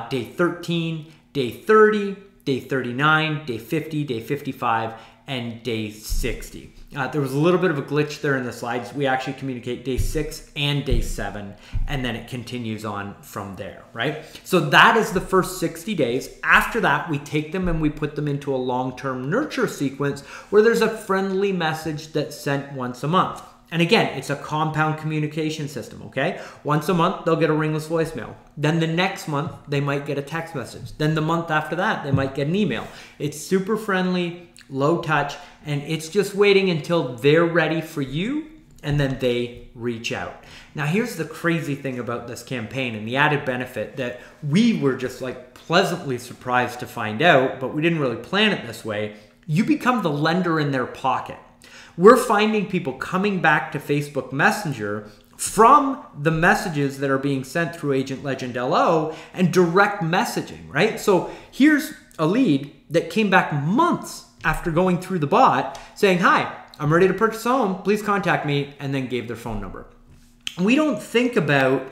day 13, day 30, day 39, day 50, day 55, and day 60. There was a little bit of a glitch there in the slides. We actually communicate day 6 and day 7, and then it continues on from there, right? So that is the first 60 days. After that, we take them and we put them into a long-term nurture sequence where there's a friendly message that's sent once a month. And again, it's a compound communication system, okay? Once a month, they'll get a ringless voicemail. Then the next month, they might get a text message. Then the month after that, they might get an email. It's super friendly, low touch, and it's just waiting until they're ready for you, and then they reach out. Now, here's the crazy thing about this campaign and the added benefit that we were just like pleasantly surprised to find out, but we didn't really plan it this way. You become the lender in their pocket. We're finding people coming back to Facebook Messenger from the messages that are being sent through Agent Legend LO and direct messaging, right? So here's a lead that came back months after going through the bot saying, "Hi, I'm ready to purchase a home. Please contact me," and then gave their phone number. we don't think about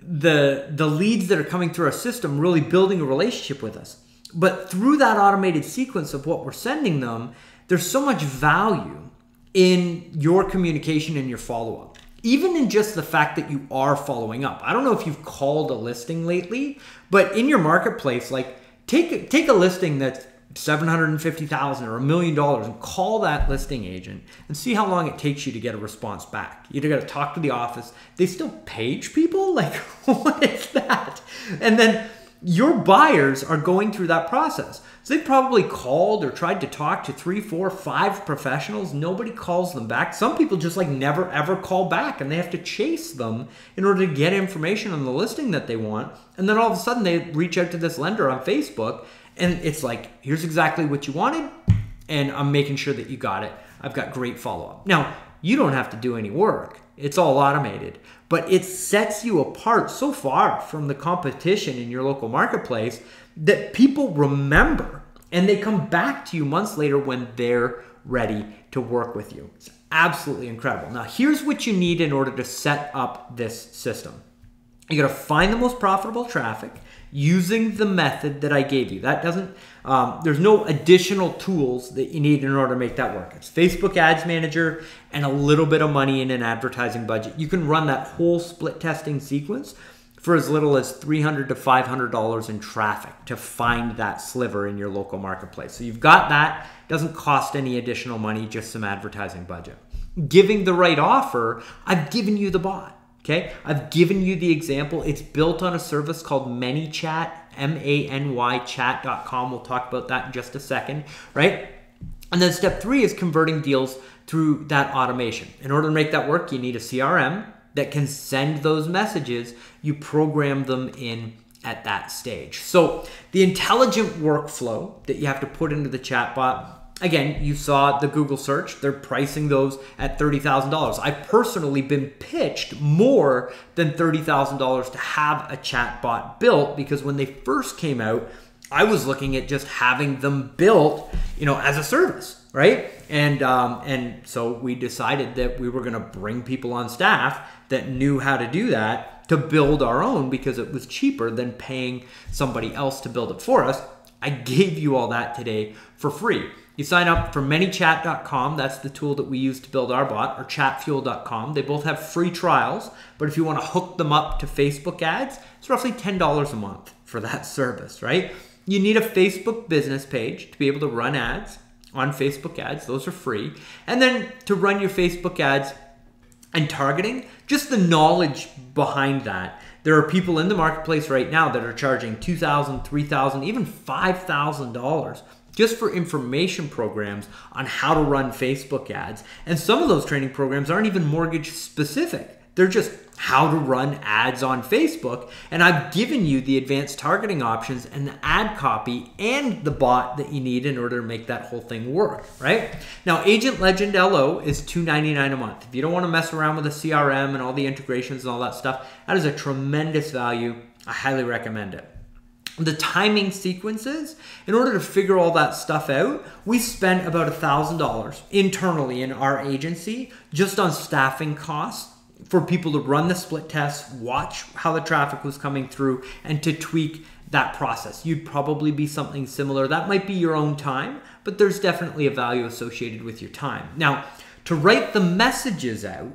the leads that are coming through our system really building a relationship with us. But through that automated sequence of what we're sending them, there's so much value in your communication and your follow-up. Even in just the fact that you are following up. I don't know if you've called a listing lately, but in your marketplace, like take a listing that's $750,000 or $1 million and call that listing agent and see how long it takes you to get a response back. You got to talk to the office. They still page people? Like, what is that? And then your buyers are going through that process. So they probably called or tried to talk to 3, 4, 5 professionals. Nobody calls them back. Some people just like never ever call back, and they have to chase them in order to get information on the listing that they want. And then all of a sudden they reach out to this lender on Facebook, and it's like, here's exactly what you wanted, and I'm making sure that you got it. I've got great follow-up. Now, you don't have to do any work. It's all automated, but it sets you apart so far from the competition in your local marketplace that people remember, and they come back to you months later when they're ready to work with you. It's absolutely incredible. Now, here's what you need in order to set up this system. You got to find the most profitable traffic using the method that I gave you. That doesn't, there's no additional tools that you need in order to make that work. It's Facebook Ads Manager and a little bit of money in an advertising budget. You can run that whole split testing sequence for as little as $300 to $500 in traffic to find that sliver in your local marketplace. So you've got that. Doesn't cost any additional money, just some advertising budget. Giving the right offer, I've given you the bot. Okay, I've given you the example. It's built on a service called ManyChat, M-A-N-Y chat.com. We'll talk about that in just a second, right? And then step 3 is converting deals through that automation. In order to make that work, you need a CRM that can send those messages. You program them in at that stage. So the intelligent workflow that you have to put into the chatbot, again, you saw the Google search. They're pricing those at $30,000. I've personally been pitched more than $30,000 to have a chatbot built, because when they first came out, I was looking at just having them built, as a service, right? And so we decided that we were going to bring people on staff that knew how to do that to build our own, because it was cheaper than paying somebody else to build it for us. I gave you all that today for free. You sign up for ManyChat.com. That's the tool that we use to build our bot, or ChatFuel.com. They both have free trials, but if you want to hook them up to Facebook ads, it's roughly $10 a month for that service, right? You need a Facebook business page to be able to run ads on Facebook ads. Those are free. And then to run your Facebook ads and targeting, just the knowledge behind that. There are people in the marketplace right now that are charging $2,000, $3,000, even $5,000 just for information programs on how to run Facebook ads. And some of those training programs aren't even mortgage specific. They're just how to run ads on Facebook. And I've given you the advanced targeting options and the ad copy and the bot that you need in order to make that whole thing work, right? Now, Agent Legend LO is $299 a month. If you don't want to mess around with the CRM and all the integrations and all that stuff, that is a tremendous value. I highly recommend it. The timing sequences, in order to figure all that stuff out, we spent about $1,000 internally in our agency just on staffing costs for people to run the split tests, watch how the traffic was coming through, and to tweak that process. You'd probably be something similar. That might be your own time, but there's definitely a value associated with your time. Now, to write the messages out,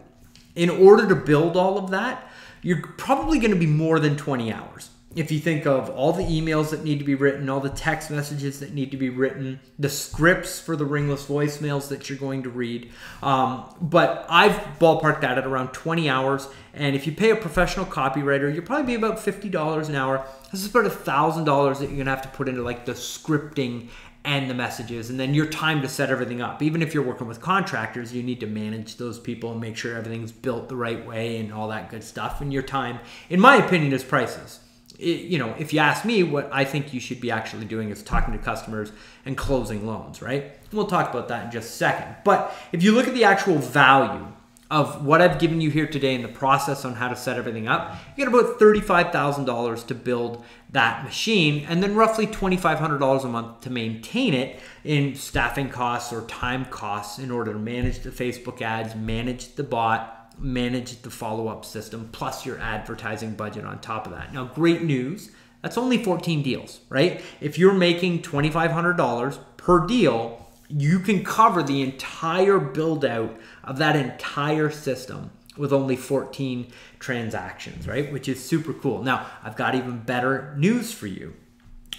in order to build all of that, you're probably going to be more than 20 hours. If you think of all the emails that need to be written, all the text messages that need to be written, the scripts for the ringless voicemails that you're going to read. But I've ballparked that at around 20 hours. And if you pay a professional copywriter, you'll probably be about $50 an hour. This is about $1,000 that you're going to have to put into like the scripting and the messages, and then your time to set everything up. Even if you're working with contractors, you need to manage those people and make sure everything's built the right way and all that good stuff. And your time, in my opinion, is priceless. If you ask me, what I think you should be actually doing is talking to customers and closing loans, right? We'll talk about that in just a second. But if you look at the actual value of what I've given you here today in the process on how to set everything up, you get about $35,000 to build that machine, and then roughly $2,500 a month to maintain it in staffing costs or time costs in order to manage the Facebook ads, manage the bot, manage the follow-up system plus your advertising budget on top of that. Now, great news, that's only 14 deals, right? If you're making $2,500 per deal, you can cover the entire build out of that entire system with only 14 transactions, right? Which is super cool. Now, I've got even better news for you,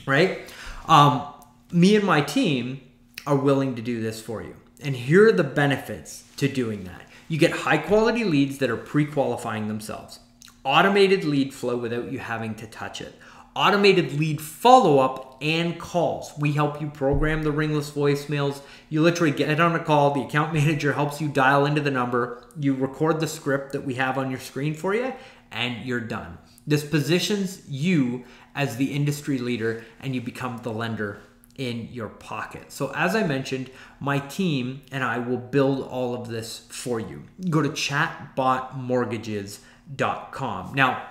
right? Me and my team are willing to do this for you. And here are the benefits to doing that. You get high quality leads that are pre-qualifying themselves. Automated lead flow without you having to touch it. Automated lead follow-up and calls. We help you program the ringless voicemails. You literally get on a call. The account manager helps you dial into the number. You record the script that we have on your screen for you, and you're done. This positions you as the industry leader, and you become the lender in your pocket. So as I mentioned, my team and I will build all of this for you. Go to chatbotmortgages.com. Now,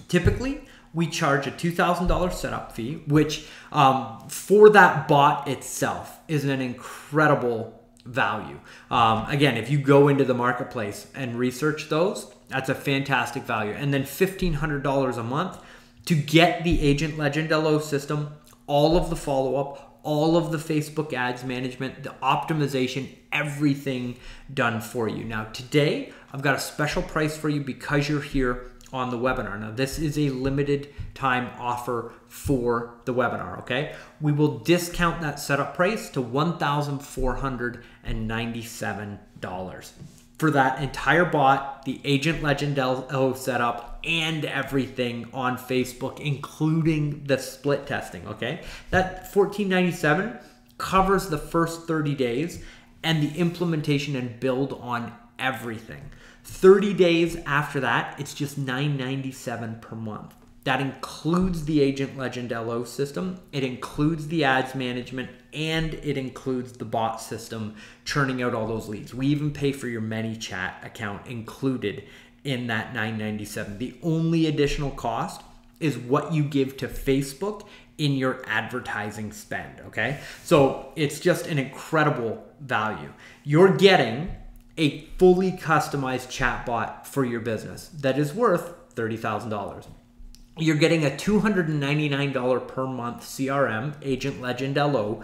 typically, we charge a $2,000 setup fee, which for that bot itself is an incredible value. Again, if you go into the marketplace and research those, that's a fantastic value. And then $1,500 a month to get the Agent Legend LO system, all of the follow-up, all of the Facebook ads management, the optimization, everything done for you. Now, today, I've got a special price for you because you're here on the webinar. Now, this is a limited time offer for the webinar, okay? We will discount that setup price to $1,497 for that entire bot, the Agent Legend LO setup, and everything on Facebook, including the split testing, okay? That $1,497 covers the first 30 days and the implementation and build on everything. 30 days after that, it's just $997 per month. That includes the Agent Legend LO system, it includes the ads management, and it includes the bot system churning out all those leads. We even pay for your ManyChat account included in that $997. The only additional cost is what you give to Facebook in your advertising spend, okay? So it's just an incredible value. You're getting a fully customized chatbot for your business that is worth $30,000. You're getting a $299 per month CRM, Agent Legend LO,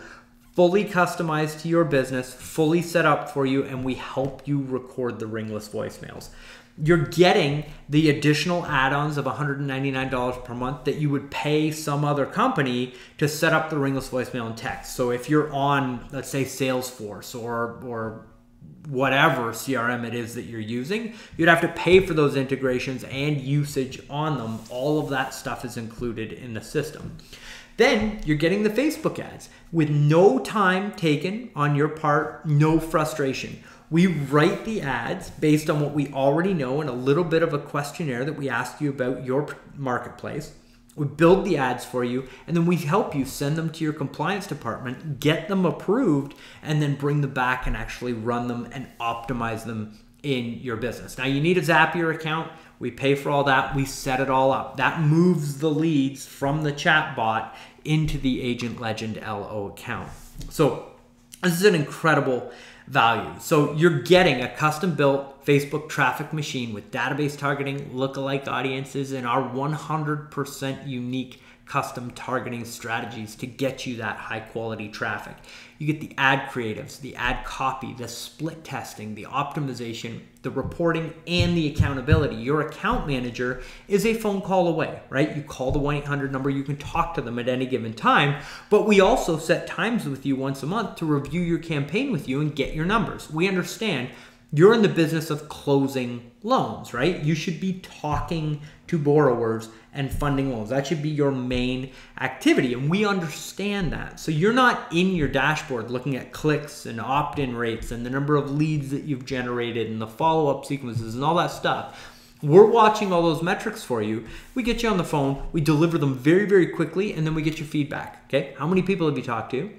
fully customized to your business, fully set up for you, and we help you record the ringless voicemails. You're getting the additional add-ons of $199 per month that you would pay some other company to set up the ringless voicemail and text. So if you're on, let's say, Salesforce or whatever CRM it is that you're using, you'd have to pay for those integrations and usage on them. All of that stuff is included in the system. Then you're getting the Facebook ads with no time taken on your part, no frustration. We write the ads based on what we already know and a little bit of a questionnaire that we ask you about your marketplace. We build the ads for you, and then we help you send them to your compliance department, get them approved, and then bring them back and actually run them and optimize them in your business. Now, you need a Zapier account. We pay for all that. We set it all up. That moves the leads from the chatbot into the Agent Legend LO account. So this is an incredible value. So you're getting a custom-built Facebook traffic machine with database targeting, lookalike audiences, and our 100% unique custom targeting strategies to get you that high-quality traffic. You get the ad creatives, the ad copy, the split testing, the optimization, the reporting, and the accountability. Your account manager is a phone call away, right? You call the 1-800 number, you can talk to them at any given time, but we also set times with you once a month to review your campaign with you and get your numbers. We understand you're in the business of closing loans, right? You should be talking to borrowers and funding loans. That should be your main activity, and we understand that. So you're not in your dashboard looking at clicks and opt-in rates and the number of leads that you've generated and the follow-up sequences and all that stuff. We're watching all those metrics for you. We get you on the phone, we deliver them very, very quickly, and then we get you feedback, okay? How many people have you talked to?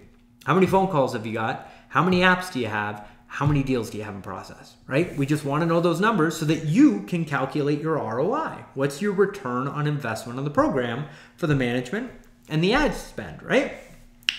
How many phone calls have you got? How many apps do you have? How many deals do you have in process, right? We just want to know those numbers so that you can calculate your ROI. What's your return on investment on the program for the management and the ad spend, right?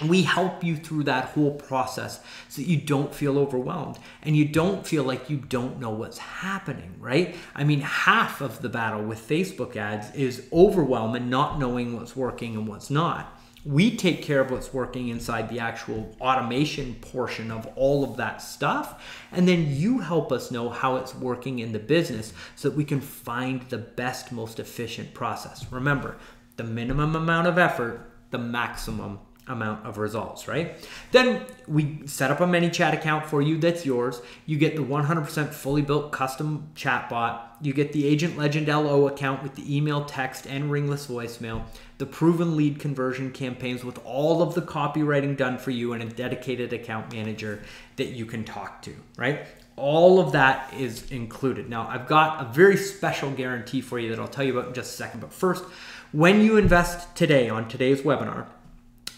We help you through that whole process so that you don't feel overwhelmed and you don't feel like you don't know what's happening, right? I mean, half of the battle with Facebook ads is overwhelm and not knowing what's working and what's not. We take care of what's working inside the actual automation portion of all of that stuff. And then you help us know how it's working in the business so that we can find the best, most efficient process. Remember, the minimum amount of effort, the maximum amount of results, right? Then we set up a ManyChat account for you that's yours. You get the 100% fully built custom chatbot. You get the Agent Legend LO account with the email, text, and ringless voicemail. The proven lead conversion campaigns with all of the copywriting done for you and a dedicated account manager that you can talk to, right? All of that is included. Now, I've got a very special guarantee for you that I'll tell you about in just a second. But first, when you invest today on today's webinar,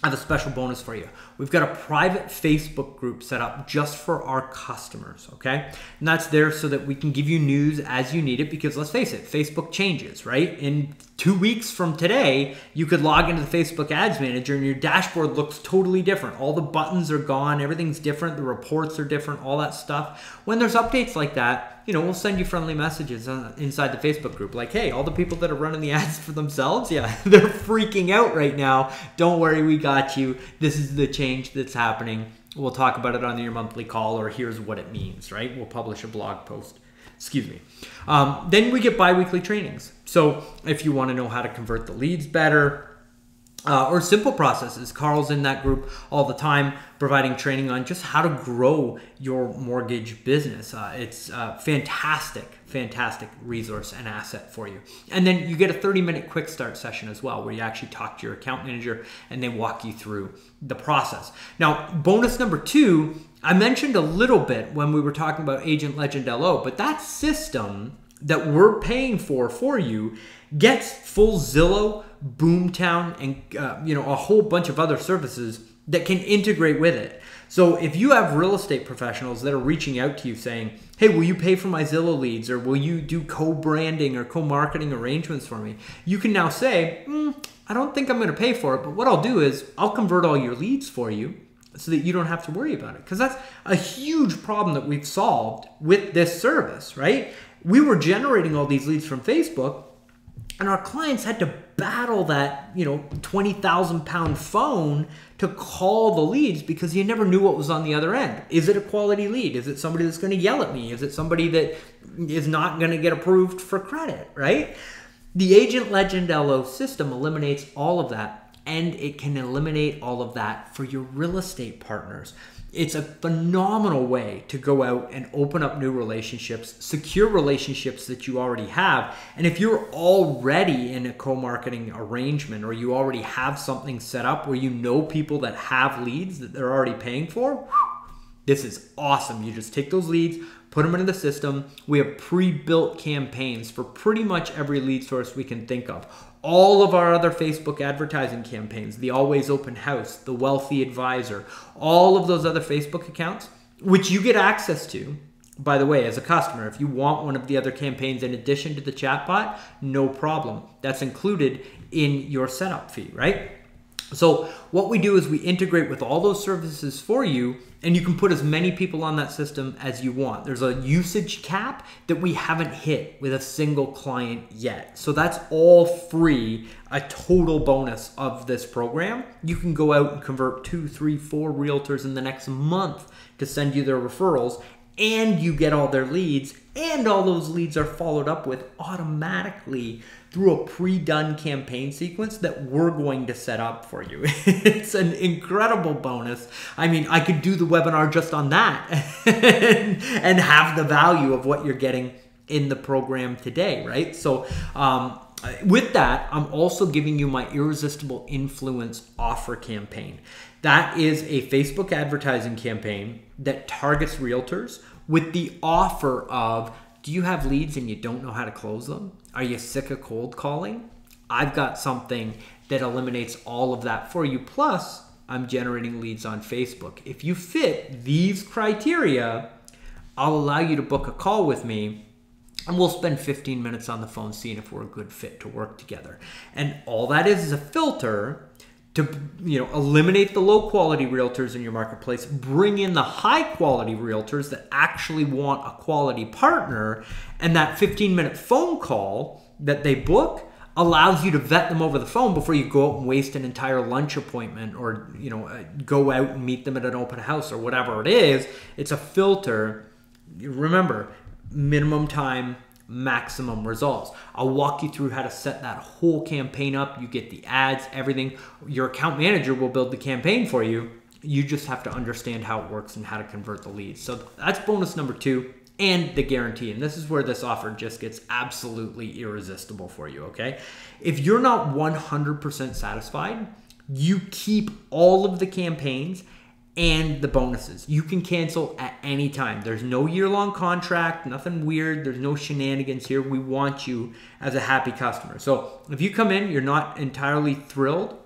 I have a special bonus for you. We've got a private Facebook group set up just for our customers, okay? And that's there so that we can give you news as you need it, because let's face it, Facebook changes, right? In 2 weeks from today, you could log into the Facebook Ads Manager and your dashboard looks totally different. All the buttons are gone, everything's different, the reports are different, all that stuff. When there's updates like that, you know, we'll send you friendly messages inside the Facebook group like, hey, all the people that are running the ads for themselves, yeah, they're freaking out right now. Don't worry, we got you. This is the change that's happening. We'll talk about it on your monthly call, or here's what it means, right? We'll publish a blog post. Excuse me. Then we get bi-weekly trainings. So if you want to know how to convert the leads better, or simple processes, Carl's in that group all the time providing training on just how to grow your mortgage business. It's a fantastic resource and asset for you. And then you get a 30-minute quick start session as well, where you actually talk to your account manager and they walk you through the process. Now, bonus number 2, I mentioned a little bit when we were talking about Agent Legend LO, but that system that we're paying for you gets full Zillow, Boomtown, and a whole bunch of other services that can integrate with it. So if you have real estate professionals that are reaching out to you saying, hey, will you pay for my Zillow leads, or will you do co-branding or co-marketing arrangements for me? You can now say, I don't think I'm going to pay for it, but what I'll do is I'll convert all your leads for you so that you don't have to worry about it. Because that's a huge problem that we've solved with this service, right? We were generating all these leads from Facebook, and our clients had to battle that, 20,000 pound phone to call the leads because you never knew what was on the other end. Is it a quality lead? Is it somebody that's going to yell at me? Is it somebody that is not going to get approved for credit, right? The Agent Legend LO system eliminates all of that, and it can eliminate all of that for your real estate partners. It's a phenomenal way to go out and open up new relationships, secure relationships that you already have. And if you're already in a co-marketing arrangement, or you already have something set up where you know people that have leads that they're already paying for, this is awesome. You just take those leads, put them into the system. We have pre-built campaigns for pretty much every lead source we can think of. All of our other Facebook advertising campaigns, the Always Open House, the Wealthy Advisor, all of those other Facebook accounts, which you get access to, by the way, as a customer. If you want one of the other campaigns in addition to the chatbot, no problem. That's included in your setup fee, right? So what we do is we integrate with all those services for you, and you can put as many people on that system as you want. There's a usage cap that we haven't hit with a single client yet. So that's all free, a total bonus of this program. You can go out and convert 2, 3, 4 realtors in the next month to send you their referrals, and you get all their leads, and all those leads are followed up with automatically through a pre-done campaign sequence that we're going to set up for you. It's an incredible bonus. I mean, I could do the webinar just on that and have the value of what you're getting in the program today, right? So with that, I'm also giving you my Irresistible Influence offer campaign. That is a Facebook advertising campaign that targets realtors with the offer of, do you have leads and you don't know how to close them? Are you sick of cold calling? I've got something that eliminates all of that for you. Plus, I'm generating leads on Facebook. If you fit these criteria, I'll allow you to book a call with me, and we'll spend 15 minutes on the phone seeing if we're a good fit to work together. And all that is a filter to, eliminate the low quality realtors in your marketplace, bring in the high quality realtors that actually want a quality partner, and that 15-minute phone call that they book allows you to vet them over the phone before you go out and waste an entire lunch appointment or, go out and meet them at an open house or whatever it is. It's a filter. Remember, minimum time, maximum results. I'll walk you through how to set that whole campaign up. You get the ads, everything. Your account manager will build the campaign for you. You just have to understand how it works and how to convert the leads. So that's bonus number 2. And the guarantee. And this is where this offer just gets absolutely irresistible for you, okay? If you're not 100% satisfied, you keep all of the campaigns and the bonuses. You can cancel at any time. There's no year-long contract, nothing weird. There's no shenanigans here. We want you as a happy customer. So if you come in, you're not entirely thrilled,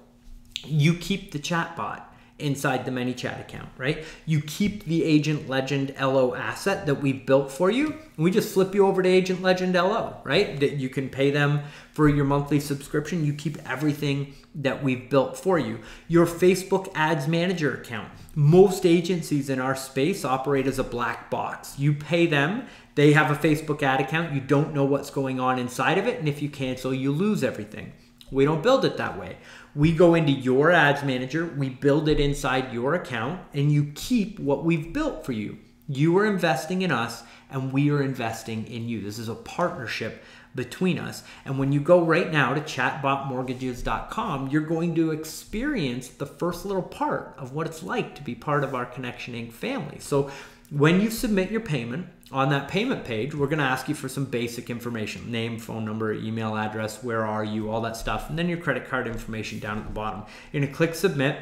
you keep the chatbot inside the ManyChat account, right? You keep the Agent Legend LO asset that we've built for you. We just flip you over to Agent Legend LO, right? That you can pay them for your monthly subscription. You keep everything that we've built for you. Your Facebook Ads Manager account. Most agencies in our space operate as a black box. You pay them, they have a Facebook ad account, you don't know what's going on inside of it, and if you cancel, you lose everything. We don't build it that way. We go into your ads manager, we build it inside your account, and you keep what we've built for you. You are investing in us, and we are investing in you. This is a partnership between us. And when you go right now to chatbotmortgages.com, you're going to experience the first little part of what it's like to be part of our Connection Inc. family. So when you submit your payment, on that payment page, we're going to ask you for some basic information: name, phone number, email address, where are you, all that stuff, and then your credit card information down at the bottom. You're going to click submit.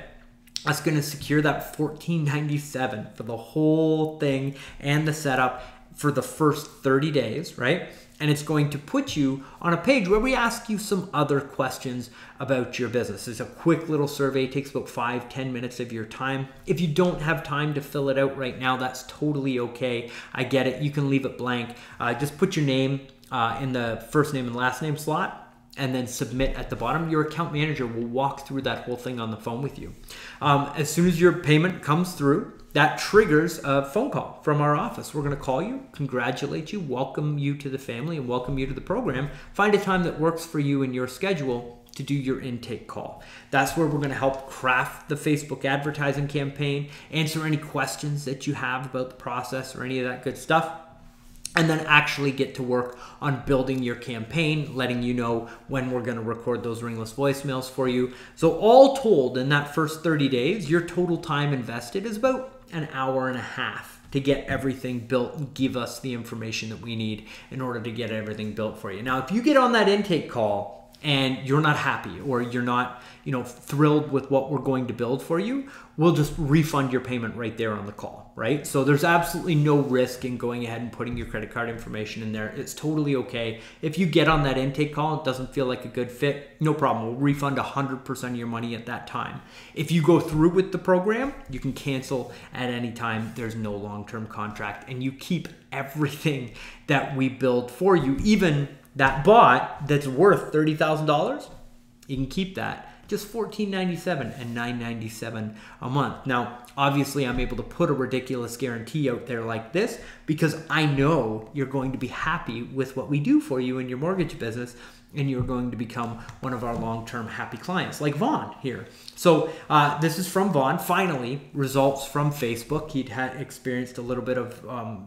That's going to secure that $14.97 for the whole thing and the setup for the first 30 days, right? And it's going to put you on a page where we ask you some other questions about your business. It's a quick little survey. It takes about 5-10 minutes of your time. If you don't have time to fill it out right now, that's totally okay. I get it. You can leave it blank. Just put your name in the first name and last name slot, and then submit at the bottom. Your account manager will walk through that whole thing on the phone with you. As soon as your payment comes through, that triggers a phone call from our office. We're going to call you, congratulate you, welcome you to the family, and welcome you to the program. Find a time that works for you in your schedule to do your intake call. That's where we're going to help craft the Facebook advertising campaign, answer any questions that you have about the process or any of that good stuff, and then actually get to work on building your campaign, letting you know when we're going to record those ringless voicemails for you. So all told, in that first 30 days, your total time invested is about an hour and a half to get everything built and give us the information that we need in order to get everything built for you. Now, if you get on that intake call and you're not happy or you're not, thrilled with what we're going to build for you, we'll just refund your payment right there on the call, right? So there's absolutely no risk in going ahead and putting your credit card information in there. It's totally okay. If you get on that intake call, it doesn't feel like a good fit, no problem. We'll refund 100% of your money at that time. If you go through with the program, you can cancel at any time. There's no long-term contract, and you keep everything that we build for you. Even that bot that's worth $30,000, you can keep that. Just $14.97 and $9.97 a month. Now, obviously, I'm able to put a ridiculous guarantee out there like this because I know you're going to be happy with what we do for you in your mortgage business, and you're going to become one of our long-term happy clients, like Vaughn here. So this is from Vaughn. Finally, results from Facebook. He'd had experienced a little bit of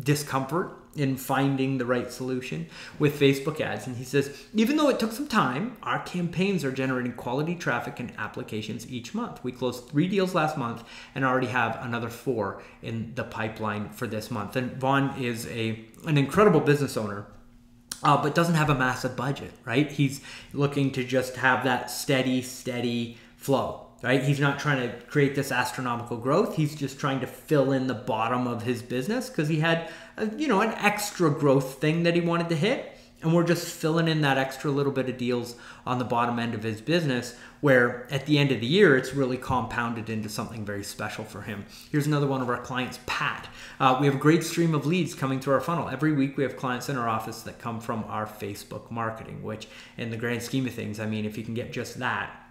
discomfort in finding the right solution with Facebook ads. And he says, even though it took some time, our campaigns are generating quality traffic and applications each month. We closed 3 deals last month and already have another 4 in the pipeline for this month. And Vaughn is an incredible business owner, but doesn't have a massive budget, right? He's looking to just have that steady flow. Right? He's not trying to create this astronomical growth. He's just trying to fill in the bottom of his business because he had, an extra growth thing that he wanted to hit. And we're just filling in that extra little bit of deals on the bottom end of his business, where at the end of the year, it's really compounded into something very special for him. Here's another one of our clients, Pat. We have a great stream of leads coming through our funnel. Every week we have clients in our office that come from our Facebook marketing, which in the grand scheme of things, I mean, if you can get just that,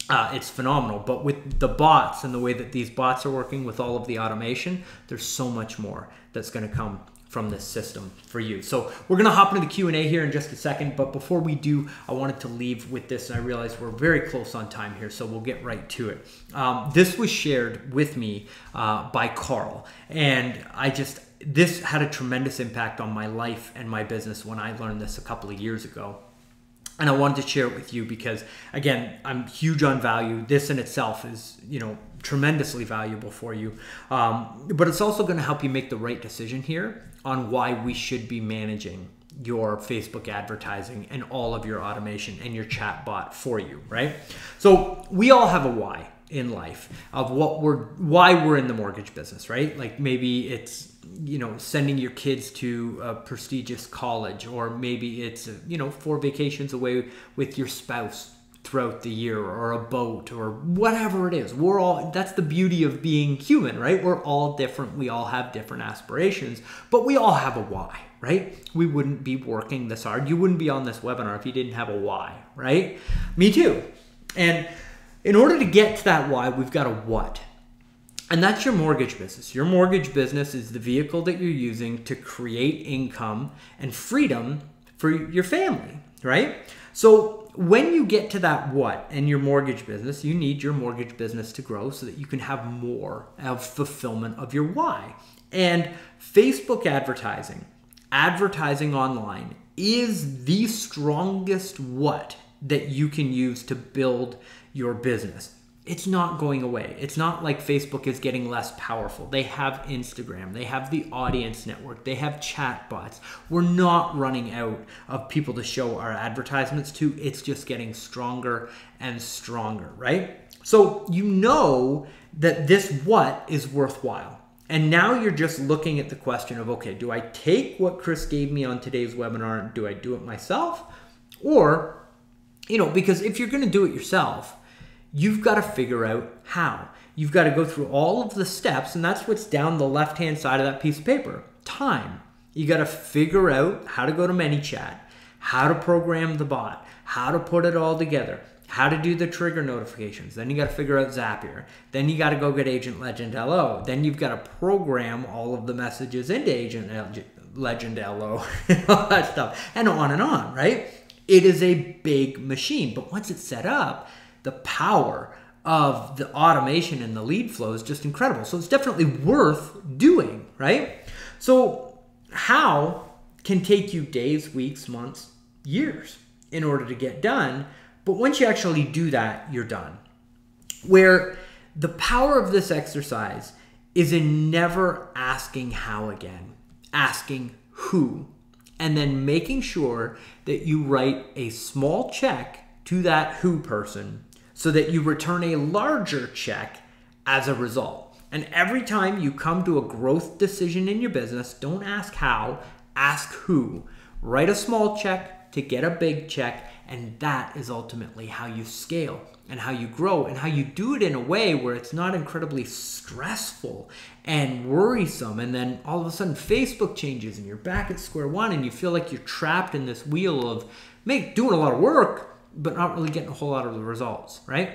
it's phenomenal. But with the bots and the way that these bots are working with all of the automation, there's so much more that's going to come from this system for you. So we're going to hop into the Q&A here in just a second. But before we do, I wanted to leave with this. And I realize we're very close on time here, so we'll get right to it. This was shared with me by Carl. And this had a tremendous impact on my life and my business when I learned this a couple of years ago. And I wanted to share it with you because, again, I'm huge on value. This in itself is, tremendously valuable for you. But it's also going to help you make the right decision here on why we should be managing your Facebook advertising and all of your automation and your chat bot for you, right? So we all have a why in life of why we're in the mortgage business, right? Like maybe it's sending your kids to a prestigious college, or maybe it's 4 vacations away with your spouse throughout the year, or a boat, or whatever it is. That's the beauty of being human, right? We're all different. We all have different aspirations, but we all have a why, right? We wouldn't be working this hard. You wouldn't be on this webinar if you didn't have a why, right? Me too. And in order to get to that why, we've got a what. And that's your mortgage business. Your mortgage business is the vehicle that you're using to create income and freedom for your family, right? So when you get to that what in your mortgage business, you need your mortgage business to grow so that you can have more of fulfillment of your why. And Facebook advertising online is the strongest what that you can use to build your business. It's not going away. It's not like Facebook is getting less powerful. They have Instagram. They have the audience network. They have chatbots. We're not running out of people to show our advertisements to. It's just getting stronger and stronger, right? So you know that this what is worthwhile. And now you're just looking at the question of, okay, do I take what Chris gave me on today's webinar and do I do it myself? Or, because if you're going to do it yourself, you've got to figure out how. You've got to go through all of the steps, and that's what's down the left-hand side of that piece of paper. Time. You got to figure out how to go to ManyChat, how to program the bot, how to put it all together, how to do the trigger notifications. Then you got to figure out Zapier. Then you got to go get Agent Legend LO. Then you've got to program all of the messages into Agent Legend LO and all that stuff, and on, right? It is a big machine, but once it's set up, the power of the automation and the lead flow is just incredible. So it's definitely worth doing, right? So how can take you days, weeks, months, years in order to get done. But once you actually do that, you're done. Where the power of this exercise is in never asking how again, asking who, and then making sure that you write a small check to that who person so that you return a larger check as a result. And every time you come to a growth decision in your business, don't ask how, ask who. Write a small check to get a big check, and that is ultimately how you scale and how you grow and how you do it in a way where it's not incredibly stressful and worrisome. And then all of a sudden Facebook changes and you're back at square one and you feel like you're trapped in this wheel of doing a lot of work, but not really getting a whole lot of the results, right?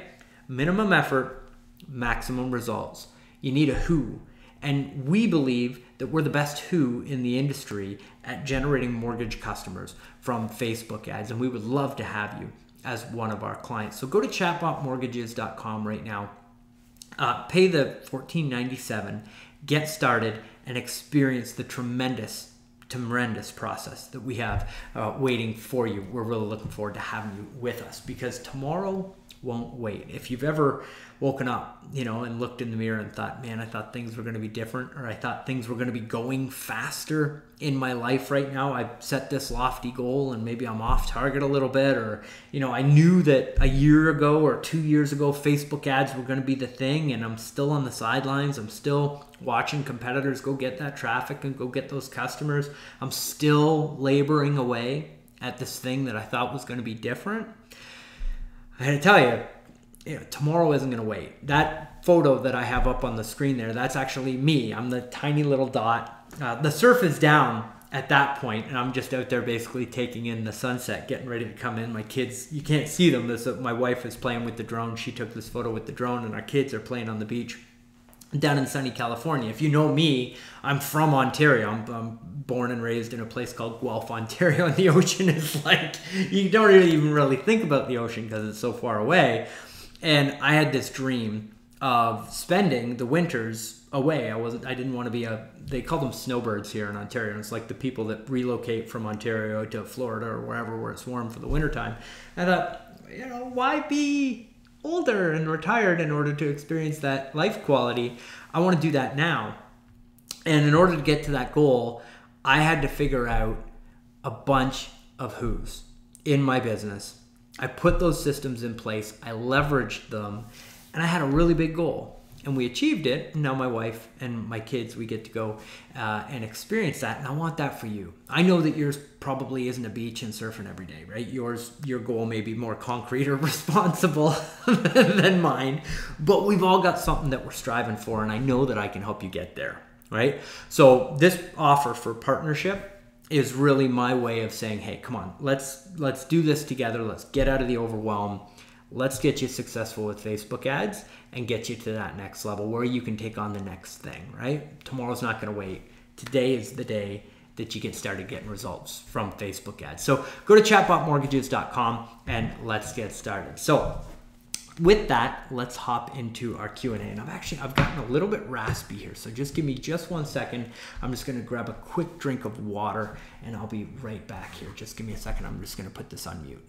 Minimum effort, maximum results. You need a who. And we believe that we're the best who in the industry at generating mortgage customers from Facebook ads. And we would love to have you as one of our clients. So go to chatbotmortgages.com right now. Pay the $14.97, get started, and experience the tremendous process that we have waiting for you. We're really looking forward to having you with us because tomorrow won't wait. If you've ever woken up, and looked in the mirror and thought, man, I thought things were going to be different, or I thought things were going to be going faster in my life right now. I set this lofty goal and maybe I'm off target a little bit, or, I knew that a year ago or 2 years ago, Facebook ads were going to be the thing, and I'm still on the sidelines. I'm still watching competitors go get that traffic and go get those customers. I'm still laboring away at this thing that I thought was going to be different. I had to tell you, tomorrow isn't going to wait. That photo that I have up on the screen there, that's actually me. I'm the tiny little dot. The surf is down at that point, and I'm just out there basically taking in the sunset, getting ready to come in. My kids, you can't see them. My wife is playing with the drone. She took this photo with the drone, and our kids are playing on the beach down in sunny California. If you know me, I'm from Ontario. I'm born and raised in a place called Guelph, Ontario, and the ocean is like, you don't even really think about the ocean because it's so far away. And I had this dream of spending the winters away. I didn't want to be they call them snowbirds here in Ontario. It's like the people that relocate from Ontario to Florida or wherever where it's warm for the wintertime. I thought, why be older and retired in order to experience that life quality? I want to do that now. And in order to get to that goal, I had to figure out a bunch of who's in my business. I put those systems in place, I leveraged them, and I had a really big goal. And we achieved it. And now my wife and my kids, we get to go and experience that. And I want that for you. I know that yours probably isn't a beach and surfing every day, right? Your goal may be more concrete or responsible than mine. But we've all got something that we're striving for. And I know that I can help you get there, right? So this offer for partnership is really my way of saying, hey, come on, let's do this together. Let's get out of the overwhelm. Let's get you successful with Facebook ads and get you to that next level where you can take on the next thing, right? Tomorrow's not going to wait. Today is the day that you get started getting results from Facebook ads. So go to chatbotmortgages.com and let's get started. So with that, let's hop into our Q&A. And I've gotten a little bit raspy here. So just give me just 1 second. I'm just going to grab a quick drink of water and I'll be right back here. Just give me a second. I'm just going to put this on mute.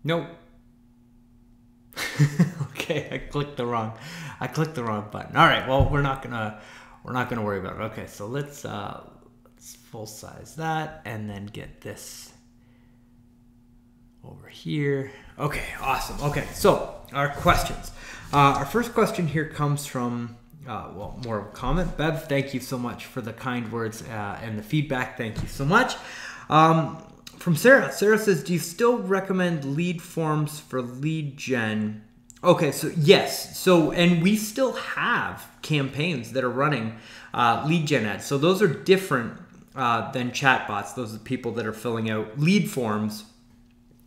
Nope. Okay, I clicked the wrong button. All right, well, we're not gonna worry about it. Okay, so let's full size that and then get this over here. Okay, awesome. Okay, so our questions. Our first question here comes from more of a comment. Bev, thank you so much for the kind words and the feedback. Thank you so much. From Sarah. Sarah says, do you still recommend lead forms for lead gen? Okay, so yes. So, and we still have campaigns that are running lead gen ads. So those are different than chatbots. Those are the people that are filling out lead forms.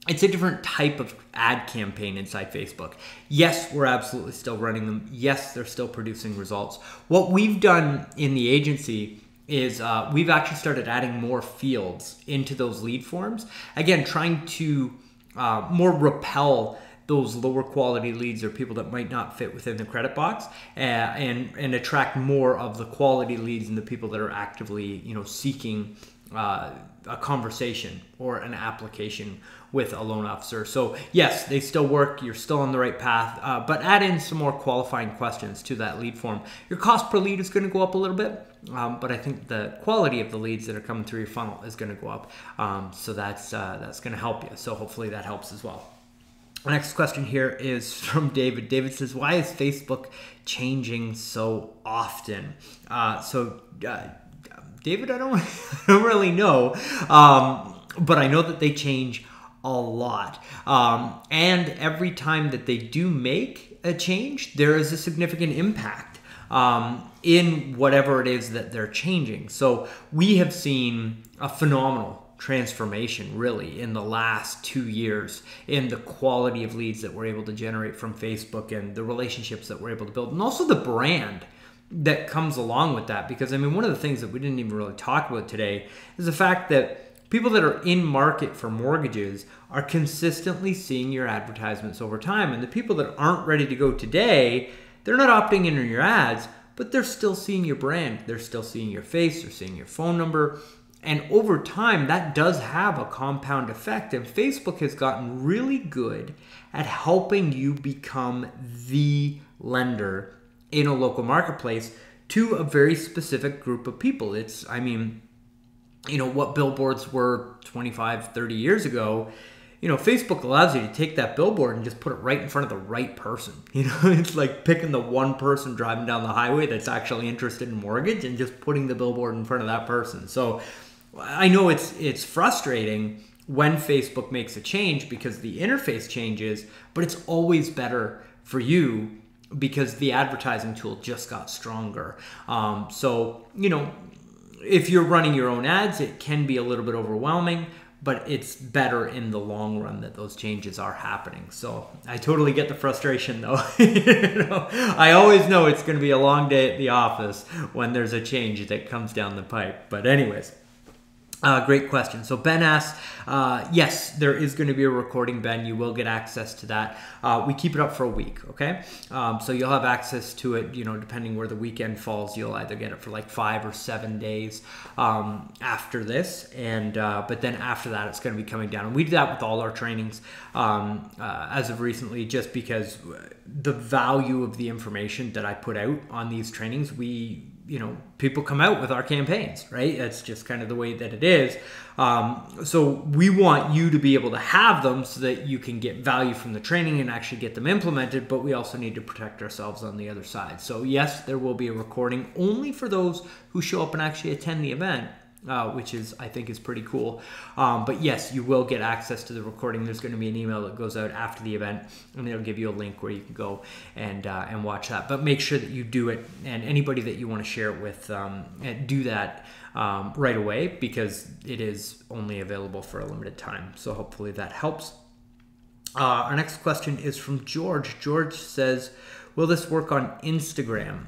It's a different type of ad campaign inside Facebook. Yes, we're absolutely still running them. Yes, they're still producing results. What we've done in the agency is we've actually started adding more fields into those lead forms. Again, trying to more repel those lower quality leads or people that might not fit within the credit box and attract more of the quality leads and the people that are actively, seeking a conversation or an application with a loan officer. So yes, they still work. You're still on the right path, but add in some more qualifying questions to that lead form. Your cost per lead is going to go up a little bit, but I think the quality of the leads that are coming through your funnel is going to go up. So that's going to help you. So hopefully that helps as well. Our next question here is from David. David says, why is Facebook changing so often? David, I don't really know, but I know that they change a lot. And every time that they do make a change, there is a significant impact in whatever it is that they're changing. So we have seen a phenomenal transformation really in the last 2 years in the quality of leads that we're able to generate from Facebook and the relationships that we're able to build, and also the brand that comes along with that. Because I mean, one of the things that we didn't even really talk about today is the fact that people that are in market for mortgages are consistently seeing your advertisements over time. And the people that aren't ready to go today, they're not opting in on your ads, but they're still seeing your brand. They're still seeing your face. They're seeing your phone number. And over time, that does have a compound effect. And Facebook has gotten really good at helping you become the lender in a local marketplace to a very specific group of people. It's, I mean, what billboards were 25, 30 years ago, Facebook allows you to take that billboard and just put it right in front of the right person. It's like picking the one person driving down the highway that's actually interested in mortgage and just putting the billboard in front of that person. So I know it's frustrating when Facebook makes a change because the interface changes, but it's always better for you because the advertising tool just got stronger. So, you know, if you're running your own ads, it can be a little bit overwhelming, but it's better in the long run that those changes are happening. So I totally get the frustration though. You know, I always know it's going to be a long day at the office when there's a change that comes down the pipe. But anyways, great question. So Ben asks, yes, there is going to be a recording, Ben. You will get access to that. We keep it up for a week, okay? So you'll have access to it, you know, depending where the weekend falls. You'll either get it for like 5 or 7 days after this. And but then after that, it's going to be coming down. And we do that with all our trainings as of recently, just because the value of the information that I put out on these trainings, you know, people come out with our campaigns, right? That's just kind of the way that it is. So we want you to be able to have them so that you can get value from the training and actually get them implemented, but we also need to protect ourselves on the other side. So yes, there will be a recording only for those who show up and actually attend the event. Which I think is pretty cool. But yes, you will get access to the recording. There's going to be an email that goes out after the event, and it'll give you a link where you can go and watch that. But make sure that you do it, and anybody that you want to share it with, do that right away, because it is only available for a limited time. So hopefully that helps. Our next question is from George. George says, will this work on Instagram?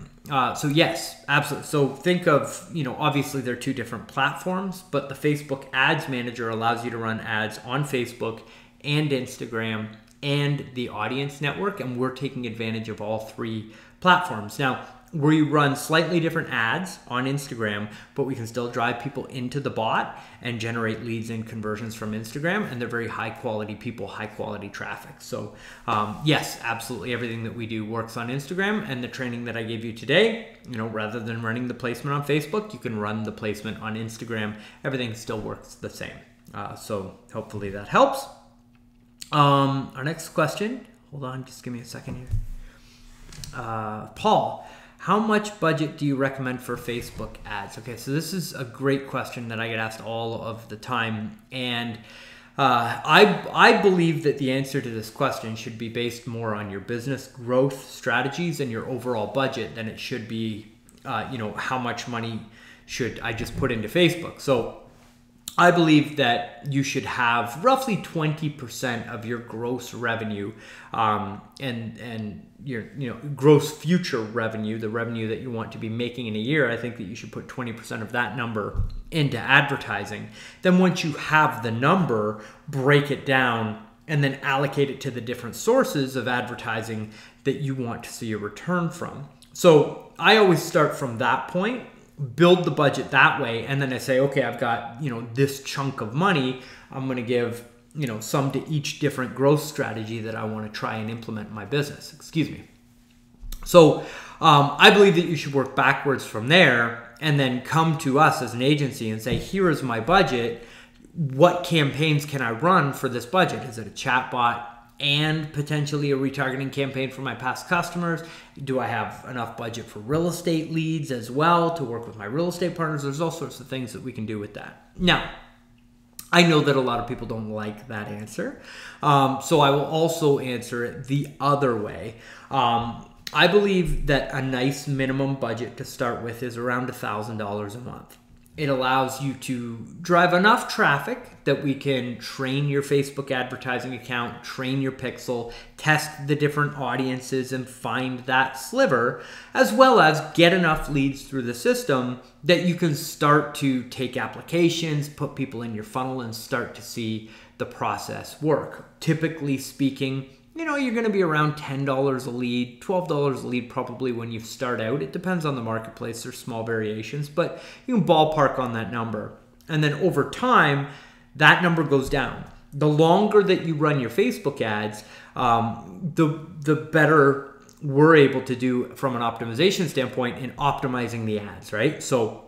So yes, absolutely. So think of, you know, obviously they're two different platforms, but the Facebook Ads Manager allows you to run ads on Facebook and Instagram and the Audience Network, and we're taking advantage of all three platforms. Now, we run slightly different ads on Instagram, but we can still drive people into the bot and generate leads and conversions from Instagram, and they're very high quality people, high quality traffic. So yes, absolutely everything that we do works on Instagram, and the training that I gave you today, you know, rather than running the placement on Facebook, you can run the placement on Instagram. Everything still works the same. So hopefully that helps. Our next question, hold on, just give me a second here. Paul, how much budget do you recommend for Facebook ads? Okay, so this is a great question that I get asked all of the time. And I believe that the answer to this question should be based more on your business growth strategies and your overall budget than it should be, you know, how much money should I just put into Facebook. So I believe that you should have roughly 20% of your gross revenue and your gross future revenue, the revenue that you want to be making in a year. I think that you should put 20% of that number into advertising. Then once you have the number, break it down and then allocate it to the different sources of advertising that you want to see a return from. So I always start from that point, build the budget that way, and then I say, okay, I've got, you know, this chunk of money. I'm going to give, you know, some to each different growth strategy that I want to try and implement in my business. Excuse me. So I believe that you should work backwards from there and then come to us as an agency and say, here is my budget. What campaigns can I run for this budget? Is it a chatbot and potentially a retargeting campaign for my past customers? Do I have enough budget for real estate leads as well to work with my real estate partners? There's all sorts of things that we can do with that. Now, I know that a lot of people don't like that answer. So I will also answer it the other way. I believe that a nice minimum budget to start with is around $1,000 a month. It allows you to drive enough traffic that we can train your Facebook advertising account, train your pixel, test the different audiences and find that sliver, as well as get enough leads through the system that you can start to take applications, put people in your funnel, and start to see the process work. Typically speaking, you know, you're going to be around $10 a lead, $12 a lead probably when you start out. It depends on the marketplace. There's small variations, but you can ballpark on that number. And then over time, that number goes down. The longer that you run your Facebook ads, the better we're able to do from an optimization standpoint in optimizing the ads, right? So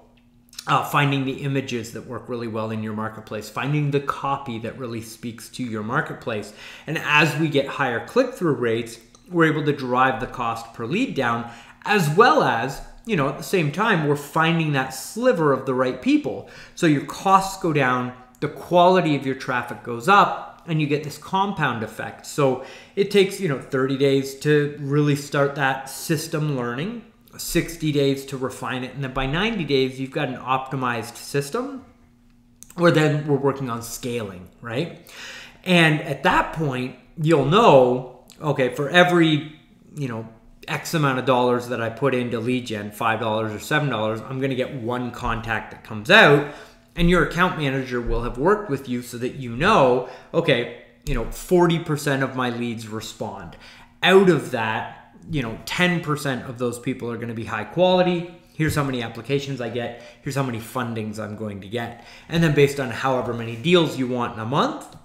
finding the images that work really well in your marketplace, finding the copy that really speaks to your marketplace. And as we get higher click-through rates, we're able to drive the cost per lead down, as well as, you know, at the same time, we're finding that sliver of the right people. So your costs go down, the quality of your traffic goes up, and you get this compound effect. So it takes, 30 days to really start that system learning, 60 days to refine it, and then by 90 days, you've got an optimized system, or then we're working on scaling, right? And at that point, you'll know, okay, for every, X amount of dollars that I put into lead gen, $5 or $7, I'm going to get one contact that comes out, and your account manager will have worked with you so that okay, 40% of my leads respond. Out of that, 10% of those people are going to be high quality. Here's how many applications I get. Here's how many fundings I'm going to get. And then based on however many deals you want in a month,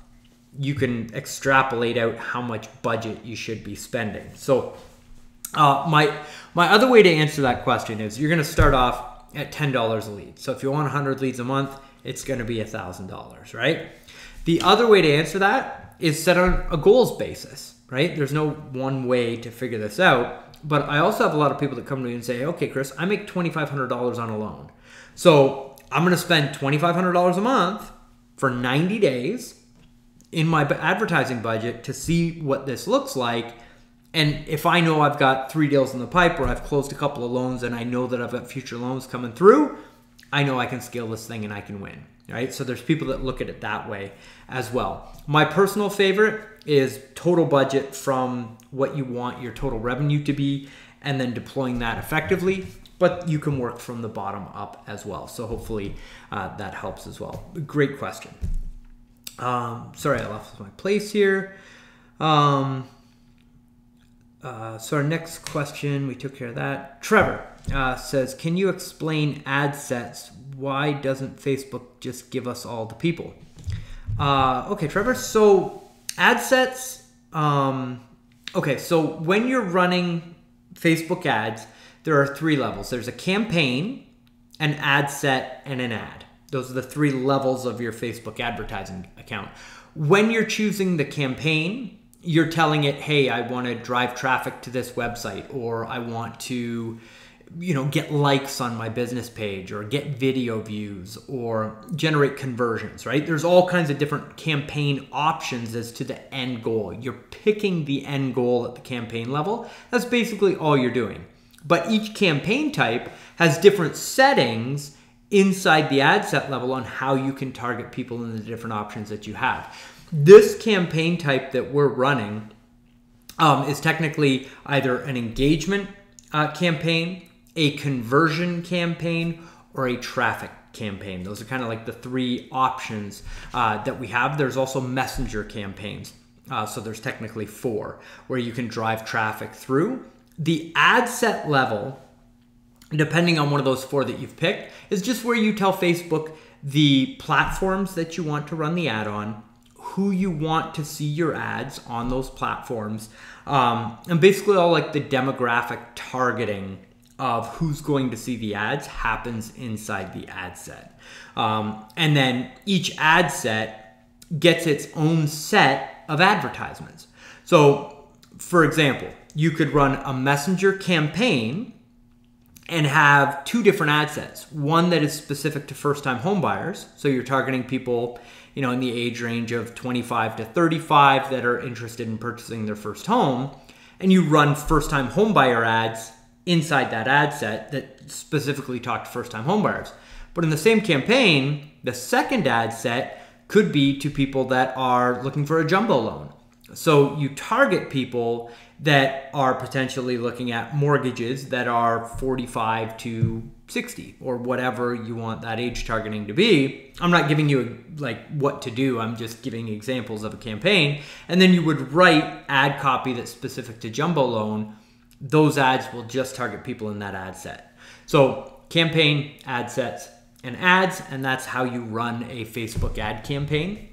you can extrapolate out how much budget you should be spending. So my other way to answer that question is you're going to start off at $10 a lead. So if you want 100 leads a month, it's going to be $1,000, right? The other way to answer that is set on a goals basis, right? There's no one way to figure this out, but I also have a lot of people that come to me and say, okay, Chris, I make $2,500 on a loan. So I'm going to spend $2,500 a month for 90 days in my advertising budget to see what this looks like. And if I know I've got 3 deals in the pipe or I've closed a couple of loans and I know that I've got future loans coming through, I know I can scale this thing and I can win, right? So there's people that look at it that way as well. My personal favorite is total budget from what you want your total revenue to be and then deploying that effectively. But you can work from the bottom up as well. So hopefully that helps as well. Great question. Sorry, I lost my place here. So our next question, we took care of that. Trevor says, can you explain ad sets? Why doesn't Facebook just give us all the people? Okay, Trevor. So ad sets, okay, so when you're running Facebook ads, there are 3 levels. There's a campaign, an ad set, and an ad. Those are the 3 levels of your Facebook advertising account. When you're choosing the campaign, you're telling it, hey, I want to drive traffic to this website, or I want to, get likes on my business page, or get video views, or generate conversions, right? There's all kinds of different campaign options as to the end goal. You're picking the end goal at the campaign level. That's basically all you're doing. But each campaign type has different settings inside the ad set level on how you can target people in the different options that you have. This campaign type that we're running is technically either an engagement campaign, a conversion campaign, or a traffic campaign. Those are kind of like the 3 options that we have. There's also messenger campaigns. So there's technically 4 where you can drive traffic through. The ad set level, depending on one of those 4 that you've picked, is just where you tell Facebook the platforms that you want to run the ad on, who you want to see your ads on those platforms, and basically all like the demographic targeting of who's going to see the ads happens inside the ad set. And then each ad set gets its own set of advertisements. So for example, you could run a messenger campaign and have 2 different ad sets. One that is specific to first-time home buyers. So you're targeting people, in the age range of 25 to 35 that are interested in purchasing their first home. And you run first-time home buyer ads inside that ad set that specifically talk to first-time home buyers. But in the same campaign, the second ad set could be to people that are looking for a jumbo loan. So you target people that are potentially looking at mortgages that are 45 to 60 or whatever you want that age targeting to be. I'm not giving you what to do. I'm just giving examples of a campaign. And then you would write ad copy that's specific to jumbo loan. Those ads will just target people in that ad set. So campaign, ad sets, and ads, and that's how you run a Facebook ad campaign.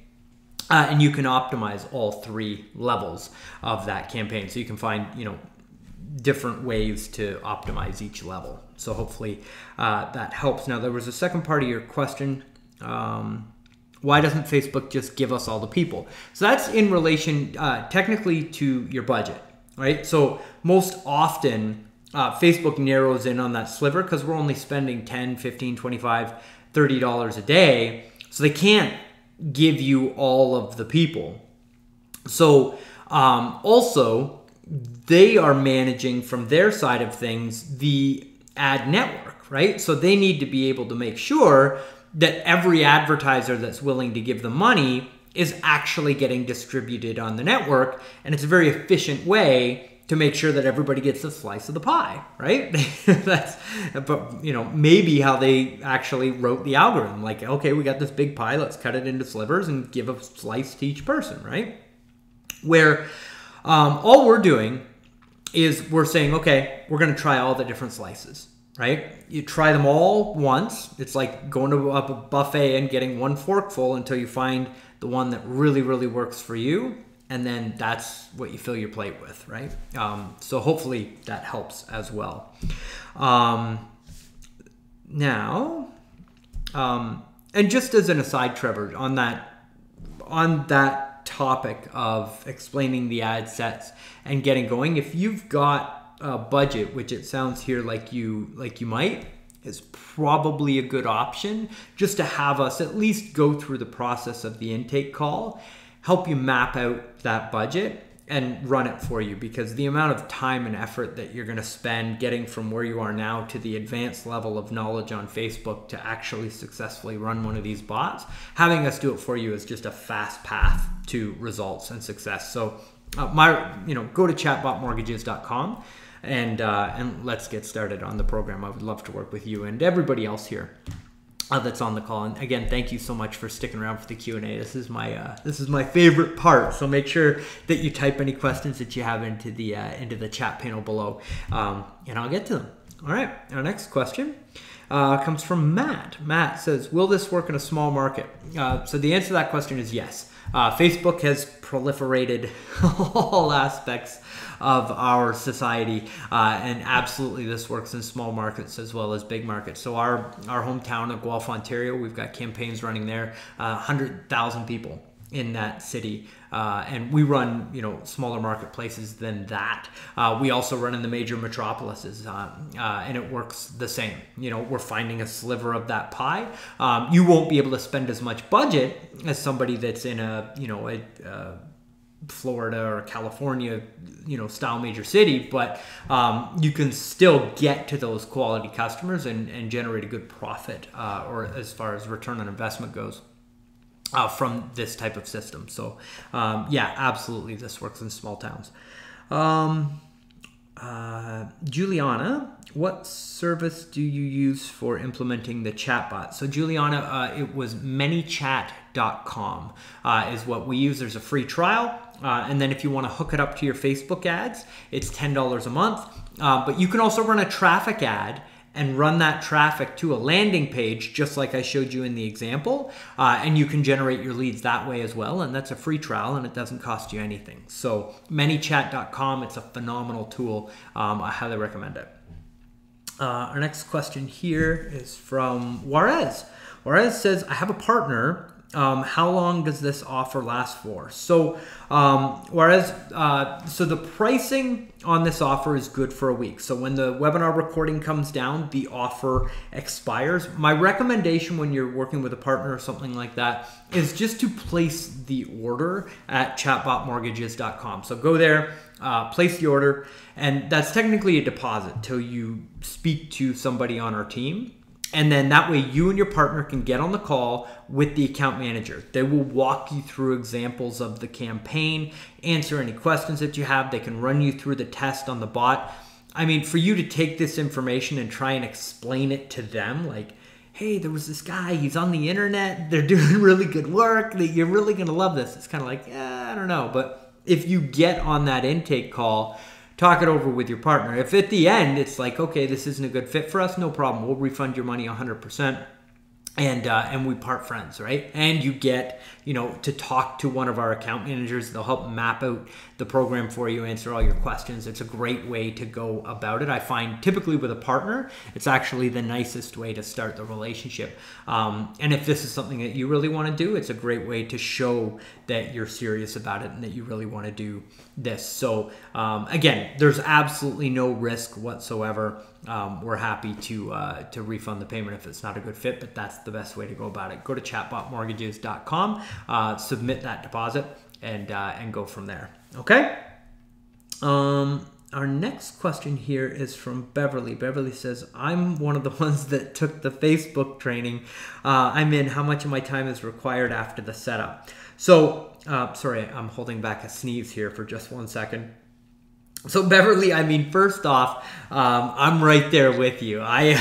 And you can optimize all 3 levels of that campaign. So you can find, different ways to optimize each level. So hopefully that helps. Now, there was a second part of your question. Why doesn't Facebook just give us all the people? So that's in relation technically to your budget, right? So most often Facebook narrows in on that sliver because we're only spending $10, $15, $25, $30 a day. So they can't give you all of the people. So also, they are managing from their side of things the ad network, right? So they need to be able to make sure that every advertiser that's willing to give them money is actually getting distributed on the network. And it's a very efficient way to make sure that everybody gets a slice of the pie, right? But maybe how they actually wrote the algorithm. Like, okay, we got this big pie, let's cut it into slivers and give a slice to each person, right? Where all we're doing is we're saying, okay, we're going to try all the different slices, right? You try them all once. It's like going to a buffet and getting one forkful until you find the one that really, really works for you. And then that's what you fill your plate with, right? So hopefully that helps as well. Now, and just as an aside, Trevor, on that topic of explaining the ad sets and getting going, if you've got a budget, which it sounds here like you might, is probably a good option just to have us at least go through the process of the intake call, help you map out that budget and run it for you, because the amount of time and effort that you're going to spend getting from where you are now to the advanced level of knowledge on Facebook to actually successfully run one of these bots, having us do it for you is just a fast path to results and success. So go to chatbotmortgages.com and let's get started on the program. I would love to work with you and everybody else here that's on the call. And again, thank you so much for sticking around for the Q&A. This is my favorite part. So make sure that you type any questions that you have into the chat panel below, and I'll get to them. All right. Our next question comes from Matt. Matt says, "Will this work in a small market?" So the answer to that question is yes. Facebook has proliferated all aspects of our society, and absolutely this works in small markets as well as big markets. So our hometown of Guelph, Ontario, we've got campaigns running there, 100,000 people in that city, and we run smaller marketplaces than that. We also run in the major metropolises, and it works the same. We're finding a sliver of that pie. You won't be able to spend as much budget as somebody that's in a Florida or California style major city, but you can still get to those quality customers and generate a good profit, or as far as return on investment goes, from this type of system. So yeah, absolutely this works in small towns. Juliana, what service do you use for implementing the chatbot? So Juliana, it was manychat.com is what we use. There's a free trial. And then if you want to hook it up to your Facebook ads, it's $10 a month. But you can also run a traffic ad and run that traffic to a landing page, just like I showed you in the example. And you can generate your leads that way as well. And that's a free trial and it doesn't cost you anything. So manychat.com, it's a phenomenal tool. I highly recommend it. Our next question here is from Juarez. Juarez says, "I have a partner. How long does this offer last for?" So Juarez, so the pricing on this offer is good for a week. So when the webinar recording comes down, the offer expires. My recommendation when you're working with a partner or something like that is just to place the order at chatbotmortgages.com. So go there, place the order, and that's technically a deposit till you speak to somebody on our team. And then that way you and your partner can get on the call with the account manager. They will walk you through examples of the campaign, answer any questions that you have. They can run you through the test on the bot. I mean, for you to take this information and try and explain it to them, like, hey, there was this guy, he's on the internet, they're doing really good work, that you're really gonna love this. It's kind of like, I don't know. But if you get on that intake call, talk it over with your partner. If at the end it's like, okay, this isn't a good fit for us, no problem. We'll refund your money 100%. And we part friends, right? And you get, to talk to one of our account managers. They'll help map out the program for you, answer all your questions. It's a great way to go about it. I find typically with a partner, it's actually the nicest way to start the relationship. And if this is something that you really want to do, it's a great way to show that you're serious about it and that you really want to do this. So again, there's absolutely no risk whatsoever. We're happy to refund the payment if it's not a good fit, but that's the best way to go about it. Go to chatbotmortgages.com, submit that deposit, and go from there. Okay. Our next question here is from Beverly. Beverly says, I'm one of the ones that took the Facebook training. I'm in. How much of my time is required after the setup? So, sorry, I'm holding back a sneeze here for just 1 second. So Beverly, I mean, first off, I'm right there with you. I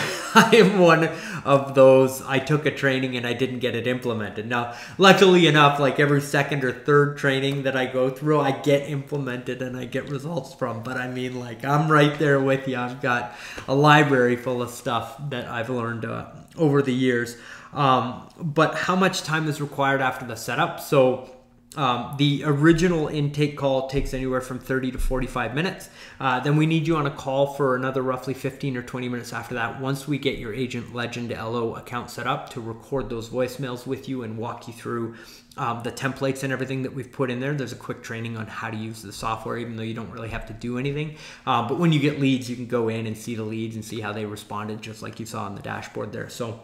am one of those. I took a training and I didn't get it implemented. Now, luckily enough, like every second or third training that I go through, I get implemented and I get results from. But I mean, like, I'm right there with you. I've got a library full of stuff that I've learned over the years. But how much time is required after the setup? So the original intake call takes anywhere from 30 to 45 minutes. Then we need you on a call for another roughly 15 or 20 minutes after that. Once we get your Agent Legend LO account set up to record those voicemails with you and walk you through the templates and everything that we've put in there. There's a quick training on how to use the software, even though you don't really have to do anything. But when you get leads, you can go in and see the leads and see how they responded, just like you saw on the dashboard there. So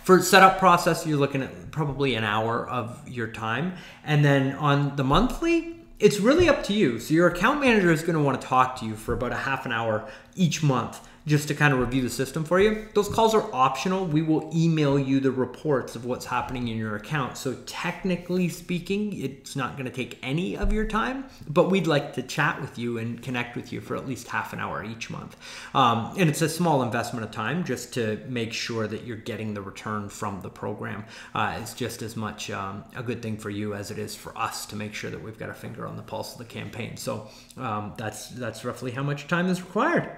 for setup process, you're looking at probably an hour of your time. And then on the monthly, it's really up to you. So your account manager is going to want to talk to you for about a half an hour each month just to kind of review the system for you. Those calls are optional. We will email you the reports of what's happening in your account. So technically speaking, it's not going to take any of your time, but we'd like to chat with you and connect with you for at least half an hour each month. And it's a small investment of time just to make sure that you're getting the return from the program. It's just as much a good thing for you as it is for us to make sure that we've got a finger on the pulse of the campaign. So that's roughly how much time is required.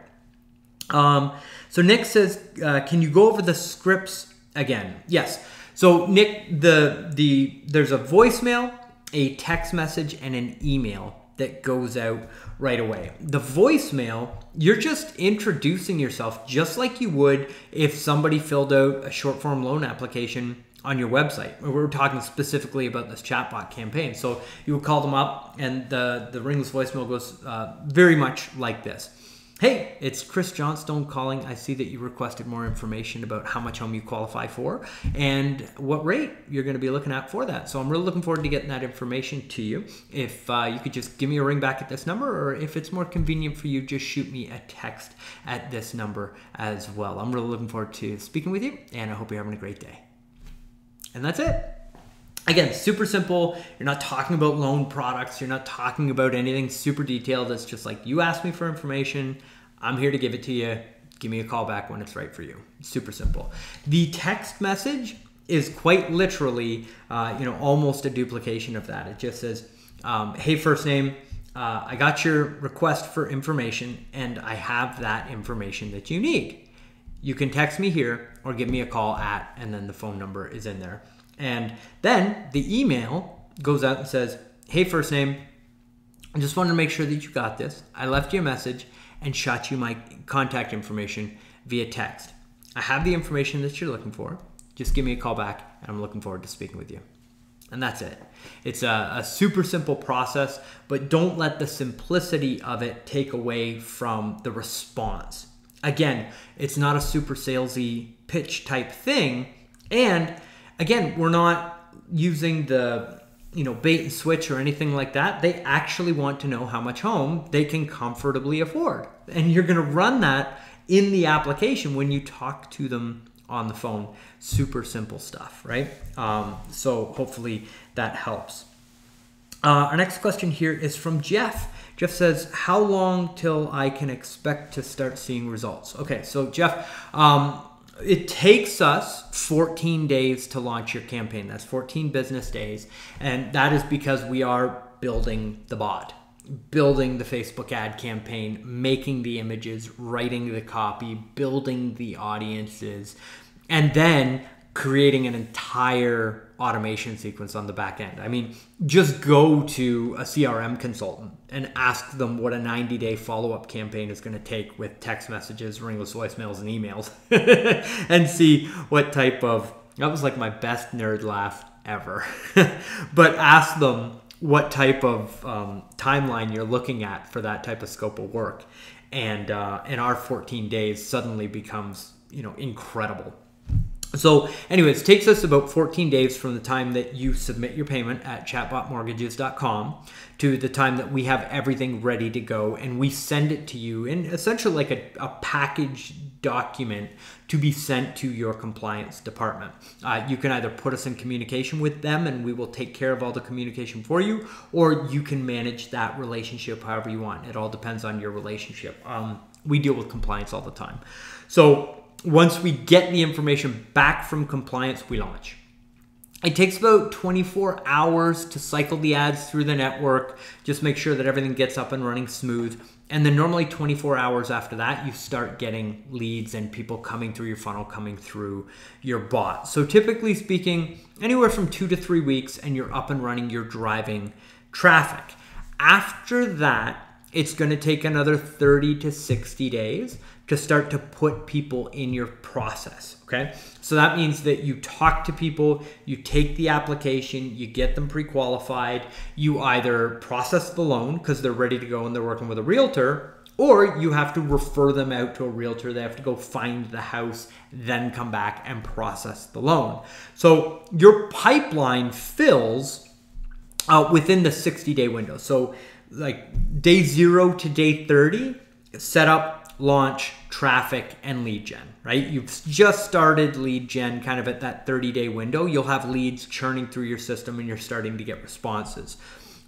So Nick says, can you go over the scripts again? Yes. So Nick, there's a voicemail, a text message, and an email that goes out right away. The voicemail, you're just introducing yourself just like you would if somebody filled out a short form loan application on your website. We're talking specifically about this chatbot campaign. So you would call them up and the ringless voicemail goes very much like this. Hey, it's Chris Johnstone calling. I see that you requested more information about how much home you qualify for and what rate you're going to be looking at for that. So I'm really looking forward to getting that information to you. If you could just give me a ring back at this number, or if it's more convenient for you, just shoot me a text at this number as well. I'm really looking forward to speaking with you, and I hope you're having a great day. And that's it. Again, super simple. You're not talking about loan products. You're not talking about anything super detailed. It's just like, you asked me for information. I'm here to give it to you. Give me a call back when it's right for you. Super simple. The text message is quite literally, almost a duplication of that. It just says, hey, first name, I got your request for information and I have that information that you need. You can text me here or give me a call at, and then the phone number is in there. And then the email goes out and says, hey, first name, I just wanted to make sure that you got this. I left you a message and shot you my contact information via text. I have the information that you're looking for. Just give me a call back, and I'm looking forward to speaking with you. And that's it. It's a super simple process, but don't let the simplicity of it take away from the response. Again, it's not a super salesy pitch type thing. And again, we're not using the bait and switch or anything like that. They actually want to know how much home they can comfortably afford. And you're going to run that in the application when you talk to them on the phone. Super simple stuff, right? So hopefully that helps. Our next question here is from Jeff. Jeff says, how long till I can expect to start seeing results? Okay, so Jeff, it takes us 14 days to launch your campaign. That's 14 business days. And that is because we are building the bot, building the Facebook ad campaign, making the images, writing the copy, building the audiences, and then creating an entire automation sequence on the back end. I mean, just go to a CRM consultant and ask them what a 90-day follow-up campaign is going to take with text messages, ringless voicemails, and emails and see what type of, that was like my best nerd laugh ever. But ask them what type of timeline you're looking at for that type of scope of work. And our 14 days suddenly becomes, incredible. So anyways, it takes us about 14 days from the time that you submit your payment at chatbotmortgages.com to the time that we have everything ready to go, and we send it to you in essentially like a package document to be sent to your compliance department. You can either put us in communication with them and we will take care of all the communication for you, or you can manage that relationship however you want. It all depends on your relationship. We deal with compliance all the time. So once we get the information back from compliance, we launch. It takes about 24 hours to cycle the ads through the network, just make sure that everything gets up and running smooth. And then normally 24 hours after that, you start getting leads and people coming through your funnel, coming through your bot. So typically speaking, anywhere from 2 to 3 weeks and you're up and running, you're driving traffic. After that, it's going to take another 30 to 60 days to start to put people in your process, okay? So that means that you talk to people, you take the application, you get them pre-qualified, you either process the loan because they're ready to go and they're working with a realtor, or you have to refer them out to a realtor. They have to go find the house, then come back and process the loan. So your pipeline fills within the 60-day window. So like day 0 to day 30, set up, launch, traffic, and lead gen, right? You've just started lead gen kind of at that 30-day window. You'll have leads churning through your system and you're starting to get responses.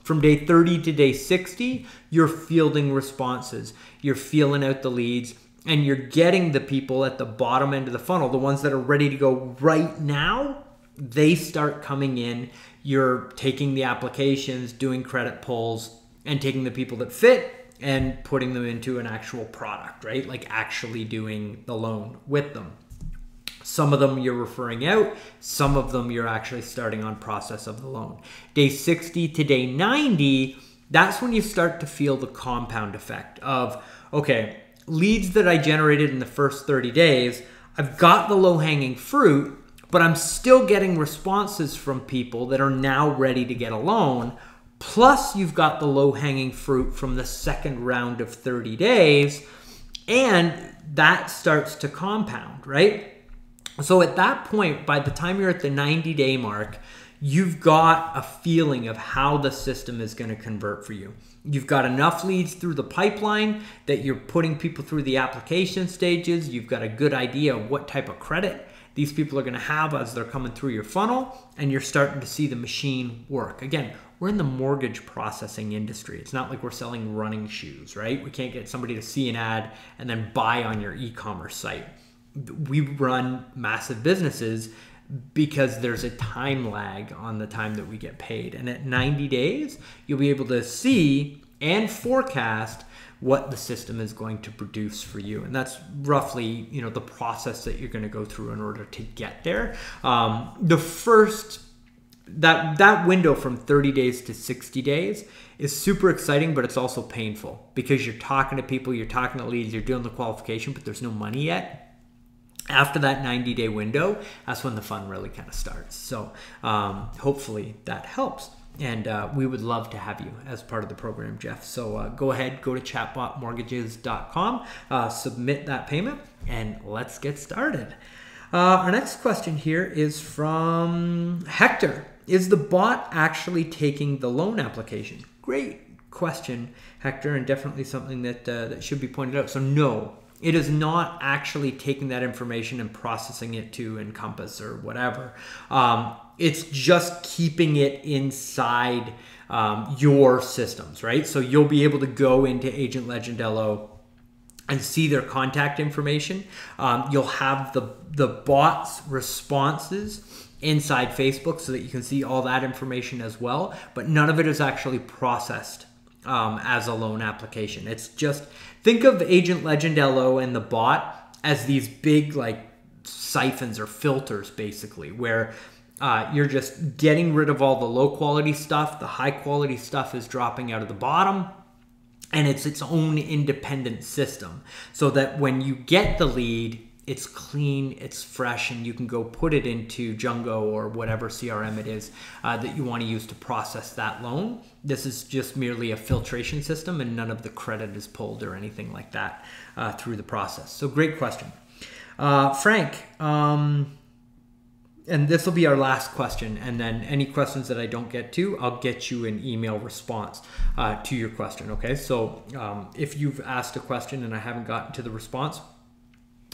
From day 30 to day 60, you're fielding responses. You're feeling out the leads and you're getting the people at the bottom end of the funnel, the ones that are ready to go right now. They start coming in. You're taking the applications, doing credit pulls, and taking the people that fit and putting them into an actual product, right? Like actually doing the loan with them. Some of them you're referring out, some of them you're actually starting on process of the loan. Day 60 to day 90, that's when you start to feel the compound effect of, okay, leads that I generated in the first 30 days, I've got the low-hanging fruit, but I'm still getting responses from people that are now ready to get a loan. Plus, you've got the low-hanging fruit from the second round of 30 days, and that starts to compound, right? So at that point, by the time you're at the 90-day mark, you've got a feeling of how the system is going to convert for you. You've got enough leads through the pipeline that you're putting people through the application stages. You've got a good idea of what type of credit these people are going to have as they're coming through your funnel, and you're starting to see the machine work. Again, we're in the mortgage processing industry. It's not like we're selling running shoes, right? We can't get somebody to see an ad and then buy on your e-commerce site. We run massive businesses because there's a time lag on the time that we get paid. And at 90 days, you'll be able to see and forecast what the system is going to produce for you. And that's roughly, the process that you're going to go through in order to get there. That window from 30 days to 60 days is super exciting, but it's also painful because you're talking to people, you're talking to leads, you're doing the qualification, but there's no money yet. After that 90-day window, that's when the fun really kind of starts. So hopefully that helps. And we would love to have you as part of the program, Jeff. So go ahead, go to chatbotmortgages.com, submit that payment, and let's get started. Our next question here is from Hector. Is the bot actually taking the loan application? Great question, Hector, and definitely something that should be pointed out. So no, it is not actually taking that information and processing it to Encompass or whatever. It's just keeping it inside your systems, right? So you'll be able to go into Agent Legend LO and see their contact information. You'll have the bot's responses inside Facebook so that you can see all that information as well, but none of it is actually processed as a loan application. It's just, think of Agent Legend LO and the bot as these big like siphons or filters basically, where you're just getting rid of all the low quality stuff. The high quality stuff is dropping out of the bottom, and it's its own independent system so that when you get the lead, it's clean, it's fresh, and you can go put it into Jungo or whatever CRM it is that you want to use to process that loan. This is just merely a filtration system, and none of the credit is pulled or anything like that through the process. So great question. Frank, and this will be our last question, and then any questions that I don't get to, I'll get you an email response to your question, okay? So if you've asked a question and I haven't gotten to the response,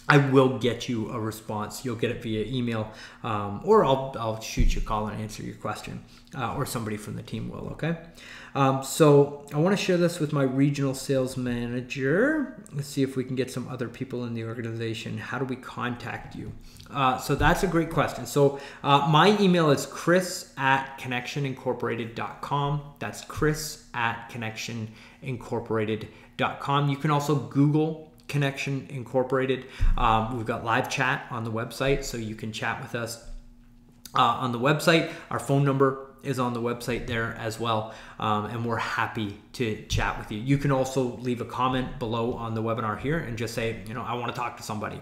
I will get you a response. You'll get it via email, or I'll shoot you a call and answer your question, or somebody from the team will, okay? So I want to share this with my regional sales manager. Let's see if we can get some other people in the organization. How do we contact you? So that's a great question. So my email is chris@connectionincorporated.com. That's chris@connectionincorporated.com. You can also Google Connection Incorporated. We've got live chat on the website, so you can chat with us on the website. Our phone number is on the website there as well, and we're happy to chat with you. You can also leave a comment below on the webinar here and just say, I want to talk to somebody.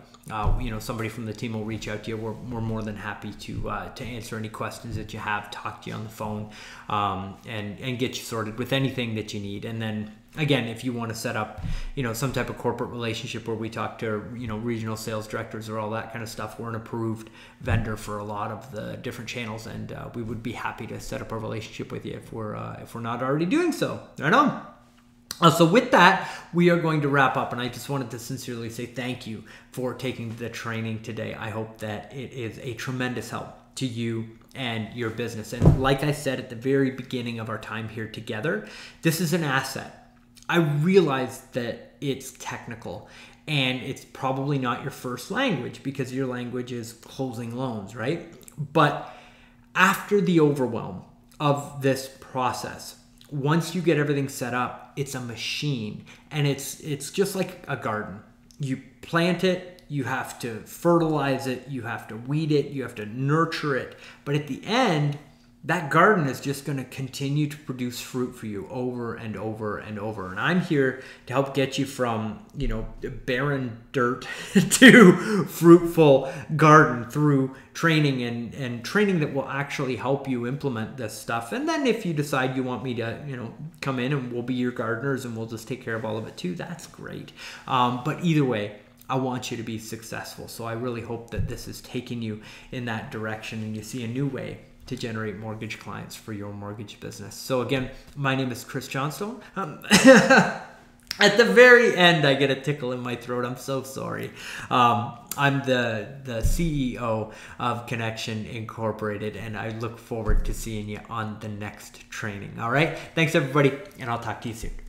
Somebody from the team will reach out to you. We're more than happy to answer any questions that you have, talk to you on the phone, and get you sorted with anything that you need. And then again, if you want to set up, some type of corporate relationship where we talk to, regional sales directors or all that kind of stuff, we're an approved vendor for a lot of the different channels, and we would be happy to set up a relationship with you if we're not already doing so. Right on. So with that, we are going to wrap up, and I just wanted to sincerely say thank you for taking the training today. I hope that it is a tremendous help to you and your business. And like I said at the very beginning of our time here together, this is an asset. I realize that it's technical and it's probably not your first language because your language is closing loans, right? But after the overwhelm of this process, once you get everything set up, it's a machine, and it's just like a garden. You plant it, you have to fertilize it, you have to weed it, you have to nurture it. But at the end, that garden is just going to continue to produce fruit for you over and over and over. And I'm here to help get you from, barren dirt to fruitful garden through training and training that will actually help you implement this stuff. And then if you decide you want me to, come in and we'll be your gardeners and we'll just take care of all of it too, that's great. But either way, I want you to be successful. So I really hope that this is taking you in that direction and you see a new way to generate mortgage clients for your mortgage business. So again, my name is Chris Johnstone. At the very end, I get a tickle in my throat. I'm so sorry. I'm the CEO of Connection Incorporated, and I look forward to seeing you on the next training. All right? Thanks, everybody, and I'll talk to you soon.